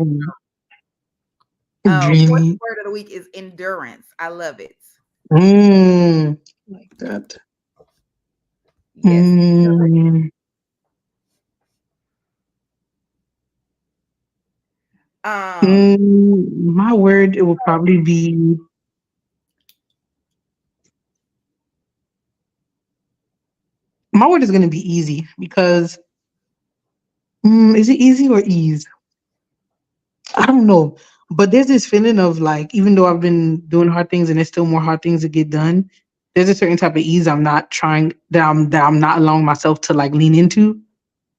Fourth word of the week is endurance. I love it. Like that. Yes. My word, it will probably be my word is going to be easy because is it easy or ease? I don't know, but there's this feeling of like, even though I've been doing hard things and there's still more hard things to get done, there's a certain type of ease I'm not trying that I'm not allowing myself to like lean into.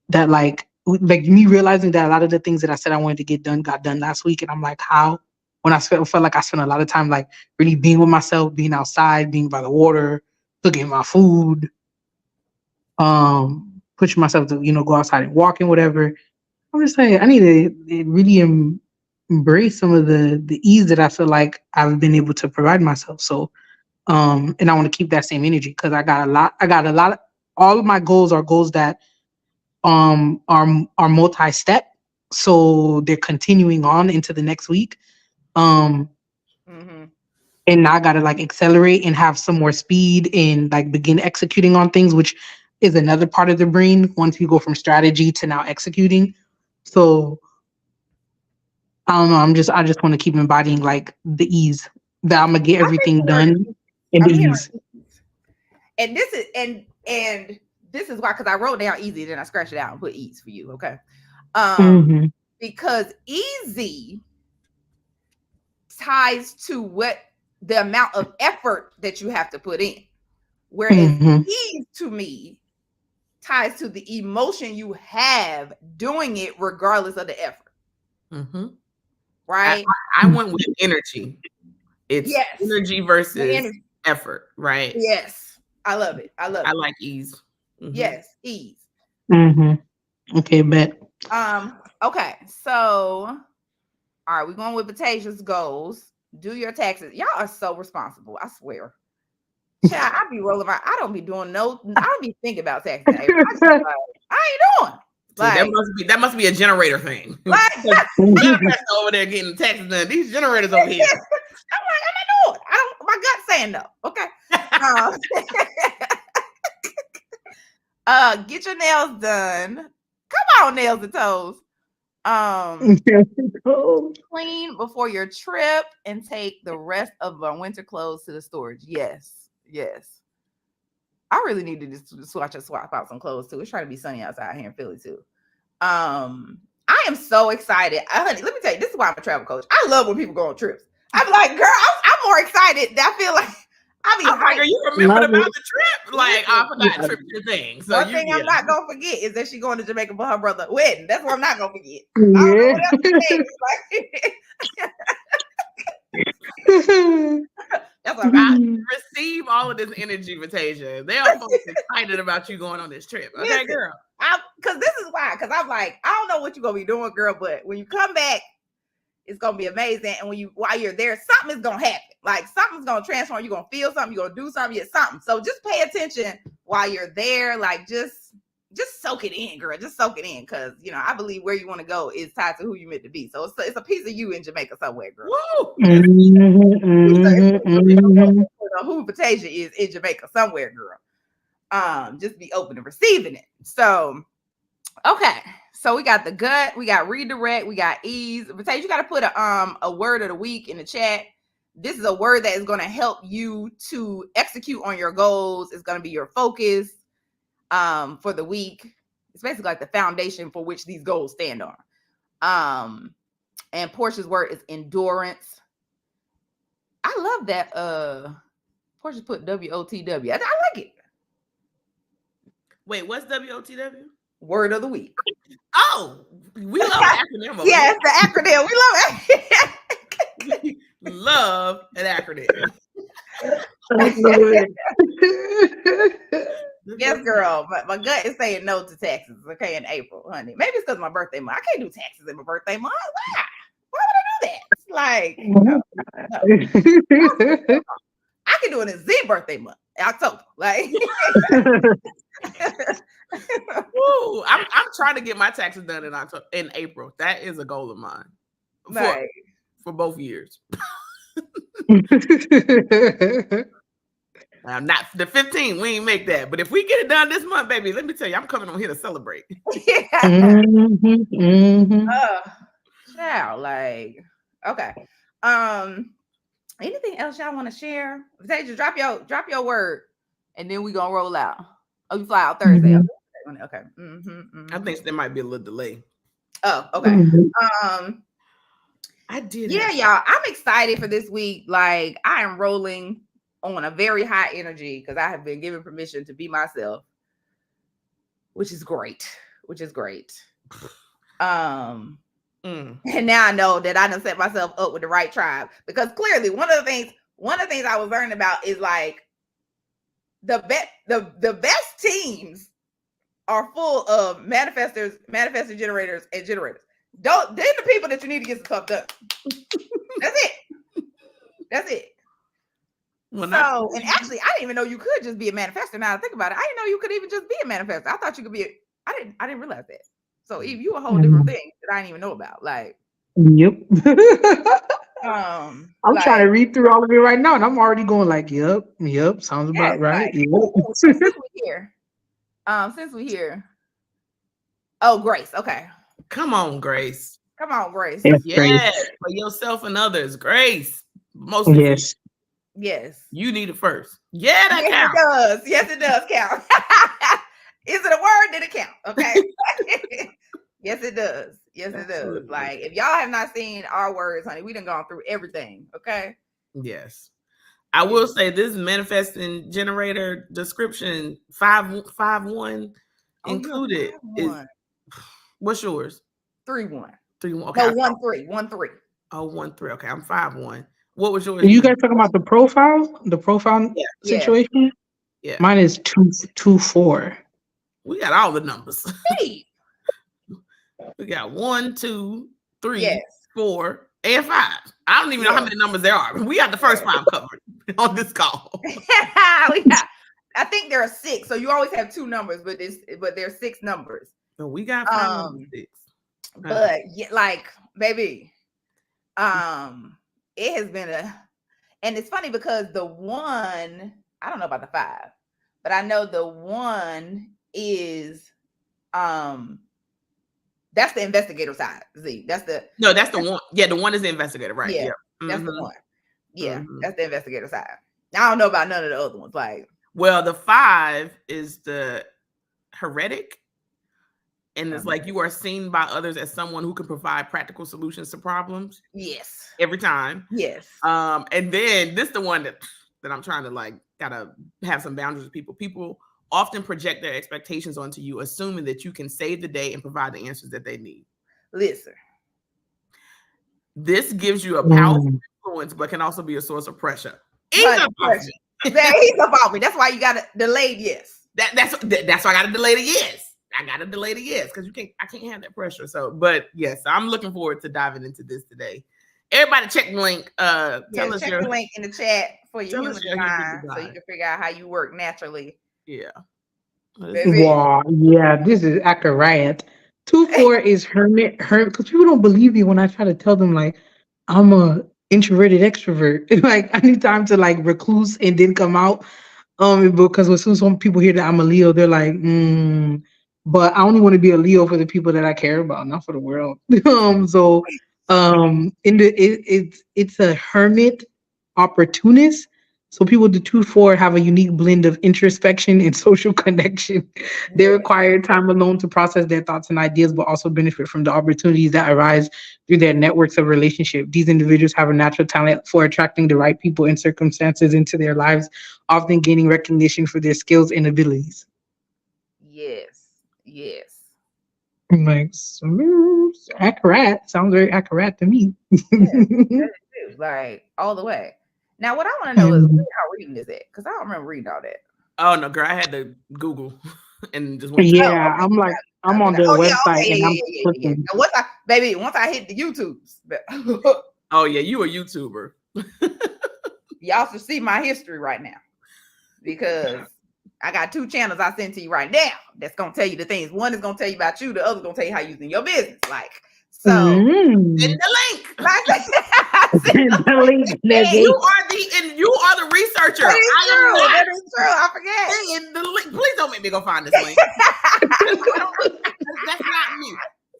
That like me realizing that a lot of the things that I said I wanted to get done got done last week, and I'm like, how? When I felt like I spent a lot of time like really being with myself, being outside, being by the water, cooking my food, pushing myself to go outside and walk and whatever. I'm just saying I need to really embrace some of the ease that I feel like I've been able to provide myself. So and I want to keep that same energy because I got a lot. All of my goals are goals that are multi-step, so they're continuing on into the next week. And now I gotta like accelerate and have some more speed and like begin executing on things, which is another part of the brain once you go from strategy to now executing. So I don't know. I just want to keep embodying like the ease that I'm gonna get everything done in the ease. And this is why, because I wrote down easy, then I scratched it out and put ease for you. Okay. Because easy ties to what the amount of effort that you have to put in. Whereas ease to me ties to the emotion you have doing it regardless of the effort. Right? I went with energy. It's energy versus effort, right? Yes. I love it. I like ease. Yes, ease. Okay, bet. Okay, so all right, we're going with Batasia's goals. Do your taxes. Y'all are so responsible, I swear. Child, I be rolling my, I don't be doing I don't be thinking about taxes. I ain't doing. See, Like, that must be a generator thing. like Contractors over there getting taxes done. These generators over here. I'm not doing it. My gut saying no. Okay. Get your nails done. Come on, nails and toes. Clean before your trip and take the rest of our winter clothes to the storage. Yes. I really need to just swap out some clothes too. It's trying to be sunny outside here in Philly too. I am so excited. Honey, let me tell you, this is why I'm a travel coach. I love when people go on trips. I'm like, girl, I'm more excited. I feel like I'm like, are you remembered about the trip? Like, I forgot the trip your thing. So one thing I'm not gonna forget is that she's going to Jamaica for her brother's wedding. That's what I'm not gonna forget. That's what I receive all of this energy, Vatasia. They are folks excited about you going on this trip. Okay, girl. Because this is why. Because I'm like, I don't know what you're gonna be doing, girl, but when you come back, it's gonna be amazing. And while you're there, something is gonna happen. Like something's gonna transform. You're gonna feel something. You're gonna do something. It's something. So just pay attention while you're there. Like just soak it in, girl. Just soak it in, because I believe where you want to go is tied to who you meant to be. So it's a piece of you in Jamaica somewhere, girl. Woo! Who Vatasia is in Jamaica somewhere, girl. Just be open to receiving it. So, okay. So we got the gut, we got redirect, we got ease. Vatasia, you got to put a word of the week in the chat. This is a word that is going to help you to execute on your goals. It's going to be your focus for the week. It's basically like the foundation for which these goals stand on. And Portia's word is endurance. I love that. Portia put WOTW. I like it. Wait, what's WOTW? Word of the week. Oh, we love acronym. Yes, the acronym. We love it. Love an acronym. Yes, girl. My gut is saying no to taxes. Okay, in April, honey. Maybe it's because of my birthday month. I can't do taxes in my birthday month. Why would I do that? It's like, no. I can do it in Z birthday month, October. Like, Ooh, I'm trying to get my taxes done in April. That is a goal of mine for both years. Not the 15th, we ain't make that. But if we get it done this month, baby, let me tell you, I'm coming on here to celebrate. Child, like, okay. Anything else y'all want to share? Just drop your word, and then we gonna roll out. Oh, you fly out Thursday. Okay. I think there might be a little delay. Oh, okay. I did. Yeah, y'all. I'm excited for this week. Like, I am rolling on a very high energy because I have been given permission to be myself, which is great. And now I know that I done set myself up with the right tribe, because clearly one of the things I was learning about is like the best teams are full of manifesting generators and generators. They're the people that you need to get some stuff done. That's it. Well, and actually, I didn't even know you could just be a manifestor. Now I think about it, I didn't know you could even just be a manifestor. I thought you could be. I didn't realize that. So Eve, you a whole different thing that I didn't even know about. Like, yep. I'm trying to read through all of it right now, and I'm already going like, yep, sounds about right. Like, since we here. Oh, Grace. Okay. Come on, Grace. Yes, for yourself and others, Grace. Most yes. You need it first. Yeah, that counts. It does. Yes, it does count. Is it a word? Did it count? Okay. Yes, it does. Absolutely. Like, if y'all have not seen our words, honey, we done gone through everything. Okay. Yes. I will say this manifesting generator description 551 included. What's yours? 3-1. 3-1. Okay. No, 1-3. 1-3. Oh, 1-3. Okay, I'm 5-1. What was yours? Are you guys talking about the profile situation? Yeah. Mine is 2-4. We got all the numbers. Hey. We got 1, 2, 3, 4, and 5. I don't even know how many numbers there are. We got the first 5 covered on this call. I think there are 6. So you always have 2 numbers, but there's 6 numbers. So we got 5 and 6. But yeah, like, baby, it has been and it's funny because the one, I don't know about the 5, but I know the one is that's the investigator side. Z. That's the one. Yeah, the one is the investigator, right? yeah, that's the one. Yeah, that's the investigator side. I don't know about none of the other ones. Like, well, the 5 is the heretic. And it's like you are seen by others as someone who can provide practical solutions to problems. Yes. Every time. Yes. And then this is the one that I'm trying to like gotta have some boundaries with people. People often project their expectations onto you, assuming that you can save the day and provide the answers that they need. Listen. This gives you a powerful influence, but can also be a source of pressure. He's up off me. That's why you got to delay yes. That's why I got to delay the yes. I got to delay the yes because I can't have that pressure. So, but yes, I'm looking forward to diving into this today. Everybody check the link. Tell us check the link in the chat for your human design so you can figure out how you work naturally. Yeah. Wow. Yeah, this is accurate. 2-4 is hermit. Because people don't believe me when I try to tell them like I'm a introverted extrovert. Like I need time to like recluse and then come out. Because as soon as some people hear that I'm a Leo, they're like, but I only want to be a Leo for the people that I care about, not for the world. It's a hermit opportunist. So people with the 2-4 have a unique blend of introspection and social connection. They require time alone to process their thoughts and ideas, but also benefit from the opportunities that arise through their networks of relationship. These individuals have a natural talent for attracting the right people and circumstances into their lives, often gaining recognition for their skills and abilities. Yes. Yes. Like, accurate. Sounds very accurate to me. Like, all the way. Now, what I want to know is where y'all reading this at? Because I don't remember reading all that. Oh, no, girl. I had to Google and just went. Yeah, I'm like, I'm on their website and I'm clicking. Once I hit the YouTubes. Oh, yeah, you a YouTuber. Y'all should see my history right now. Because I got 2 channels I sent to you right now that's going to tell you the things. One is going to tell you about you. The other is going to tell you how you're using your business. Like, so send the link. Send the link. You are the researcher. That is true. I forget. Send the link. Please don't make me go find this link. That's not me.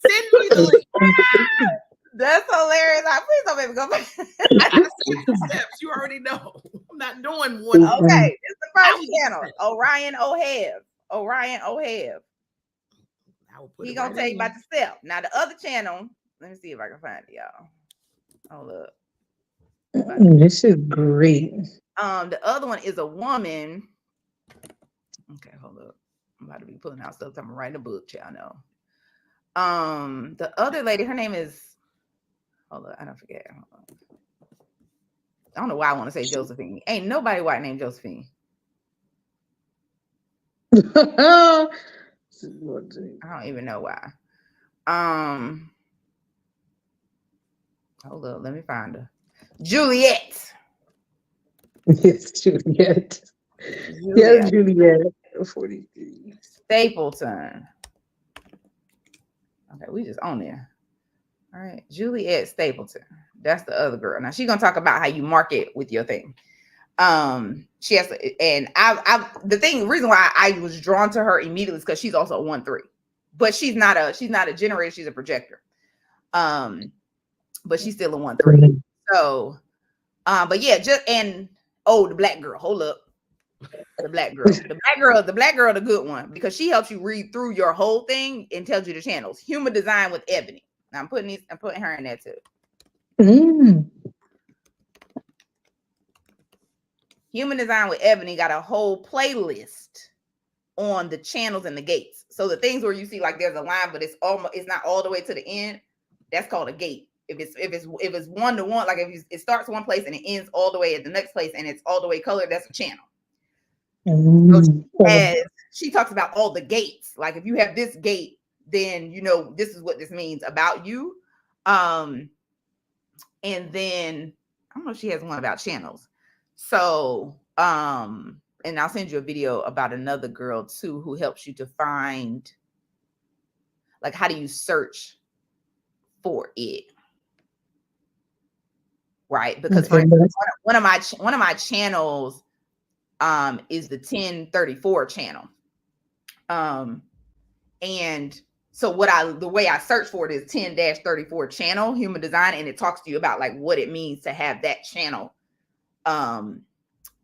Send me the link. That's hilarious. Please don't make me go find steps. You already know. I'm not doing one. Okay, it's the first channel. Orion O'Have. He gonna tell you about yourself. Now the other channel, let me see if I can find it, y'all. Hold up. This is great. The other one is a woman. Okay, hold up. I'm about to be pulling out stuff. I'm writing a book, y'all know. The other lady, her name is. Hold up, I don't forget. I don't know why I want to say Josephine. Ain't nobody white named Josephine. I don't even know why. Hold up, let me find her. Juliet. Yes, Juliet. Yes, Juliet. 43. Stapleton. Okay, we just on there. All right, Juliet Stapleton. That's the other girl. Now she's gonna talk about how you market with your thing. She has to, and the reason why I was drawn to her immediately is because she's also a 1-3, but she's not a generator, she's a projector. But she's still a 1-3. So, but yeah, the black girl. Hold up. The black girl, the good one, because she helps you read through your whole thing and tells you the channels. Human design with Ebony. Now I'm putting her in there too. Human design with Ebony got a whole playlist on the channels and the gates. So the things where you see like there's a line, but it's not all the way to the end. That's called a gate. If it's 1-1, like if it starts one place and it ends all the way at the next place and it's all the way colored, that's a channel. So she talks about all the gates. Like if you have this gate, then you know this is what this means about you. And then I don't know if she has one about channels. So and I'll send you a video about another girl too who helps you to find like how do you search for it? Right? Because for instance, one of my channels is the 1034 channel. And so the way I search for it is 10-34 channel human design, and it talks to you about like what it means to have that channel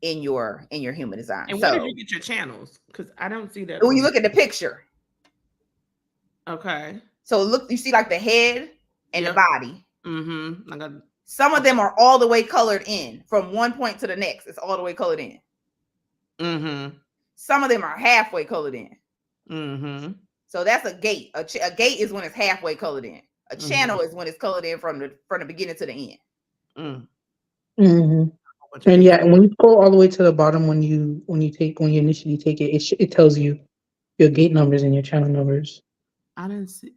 in your human design. And where did you get your channels? Because I don't see that. When you look at the picture. Okay. So look, you see like the head and the body. Mm-hmm. Some of them are all the way colored in from one point to the next. It's all the way colored in. Mm-hmm. Some of them are halfway colored in. Mm-hmm. So that's a gate. A gate is when it's halfway colored in. A channel is when it's colored in from the beginning to the end. Mm-hmm. And yeah, and when you scroll all the way to the bottom, when you initially take it, it tells you your gate numbers and your channel numbers. I didn't see.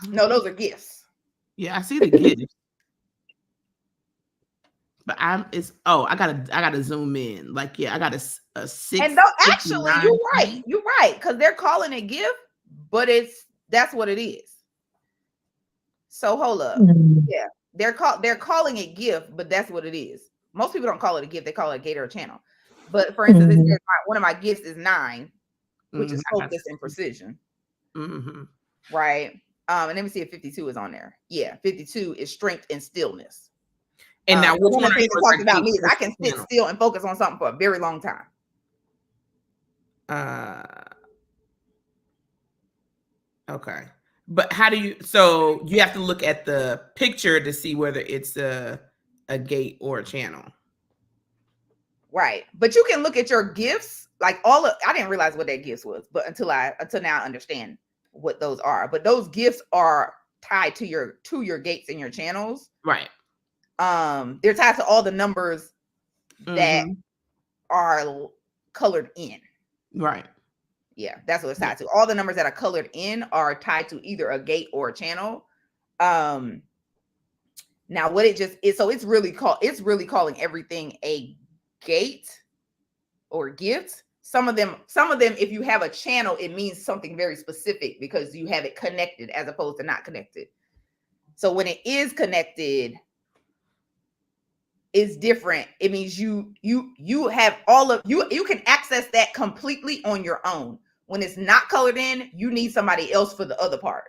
No, those are gifts. Yeah, I see the gifts. But I gotta zoom in. Like, yeah, I got a 6. And though actually, you're right. You're right. Because they're calling it gift, but that's what it is. So hold up. Yeah. They're calling it gift, but that's what it is. Most people don't call it a gift, they call it a gate or a channel. But for instance, it says one of my gifts is 9, which is focus and precision. Right. And let me see if 52 is on there. Yeah, 52 is strength and stillness. And now one of the things that talks about me is I can sit still and focus on something for a very long time. Okay. But how do you, so you have to look at the picture to see whether it's a gate or a channel. Right. But you can look at your gifts, like I didn't realize what that gifts was, but until now I understand what those are. But those gifts are tied to your gates and your channels. Right. They're tied to all the numbers that are colored in. Right. Yeah, that's what it's tied to. All the numbers that are colored in are tied to either a gate or a channel. Now what it just is, so it's really calling everything a gate or gift. Some of them, if you have a channel, it means something very specific because you have it connected as opposed to not connected. So when it is connected, it's different. It means you have you can access that completely on your own. When it's not colored in, you need somebody else for the other part.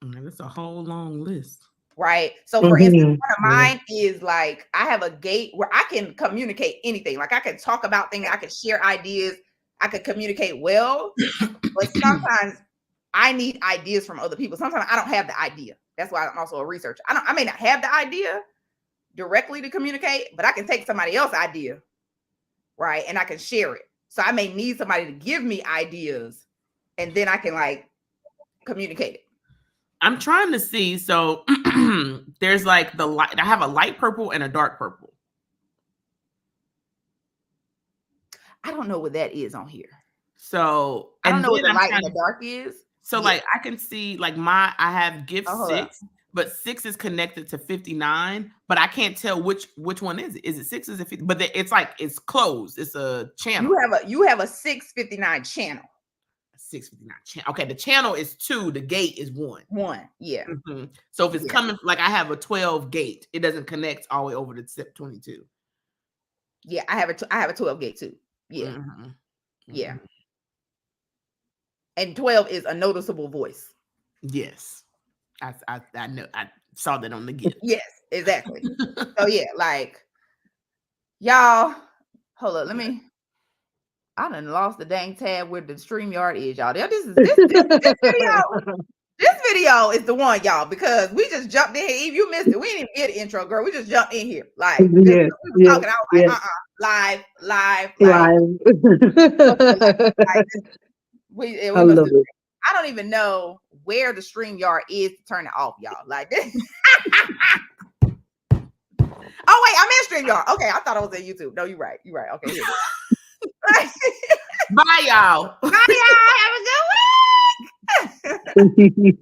That's a whole long list. Right. So for instance, one of mine is like, I have a gate where I can communicate anything. Like I can talk about things, I can share ideas, I could communicate well, but sometimes I need ideas from other people. Sometimes I don't have the idea. That's why I'm also a researcher. I may not have the idea directly to communicate, but I can take somebody else's idea, right? And I can share it. So I may need somebody to give me ideas and then I can like communicate it. I'm trying to see. So there's like the light. I have a light purple and a dark purple. I don't know what that is on here. So I don't know what the light and the dark is. So like I can see like I have gift 6, but 6 is connected to 59, but I can't tell which one is it. Is it 6? Is it 50? But it's like it's closed. It's a channel. You have a 659 channel. 659 channel. Okay, the channel is 2, the gate is 1. 1, yeah. So if it's coming, like I have a 12 gate, it doesn't connect all the way over to 22. Yeah, I have a 12 gate too. Yeah. Yeah. And 12 is a noticeable voice. Yes. I know. I saw that on the gift. Yes, exactly. So yeah, like y'all, hold up, I done lost the dang tab where the StreamYard is, y'all. This video. This video is the one, y'all, because we just jumped in here. If you missed it, we didn't even get an intro, girl. We just jumped in here. Like, we were talking. I was like, live. I don't even know where the StreamYard is to turn it off, y'all. Like this. Oh, wait, I'm in StreamYard. Okay, I thought I was at YouTube. No, you're right. You're right. Okay, here. Bye, y'all. Bye, y'all. Have a good week.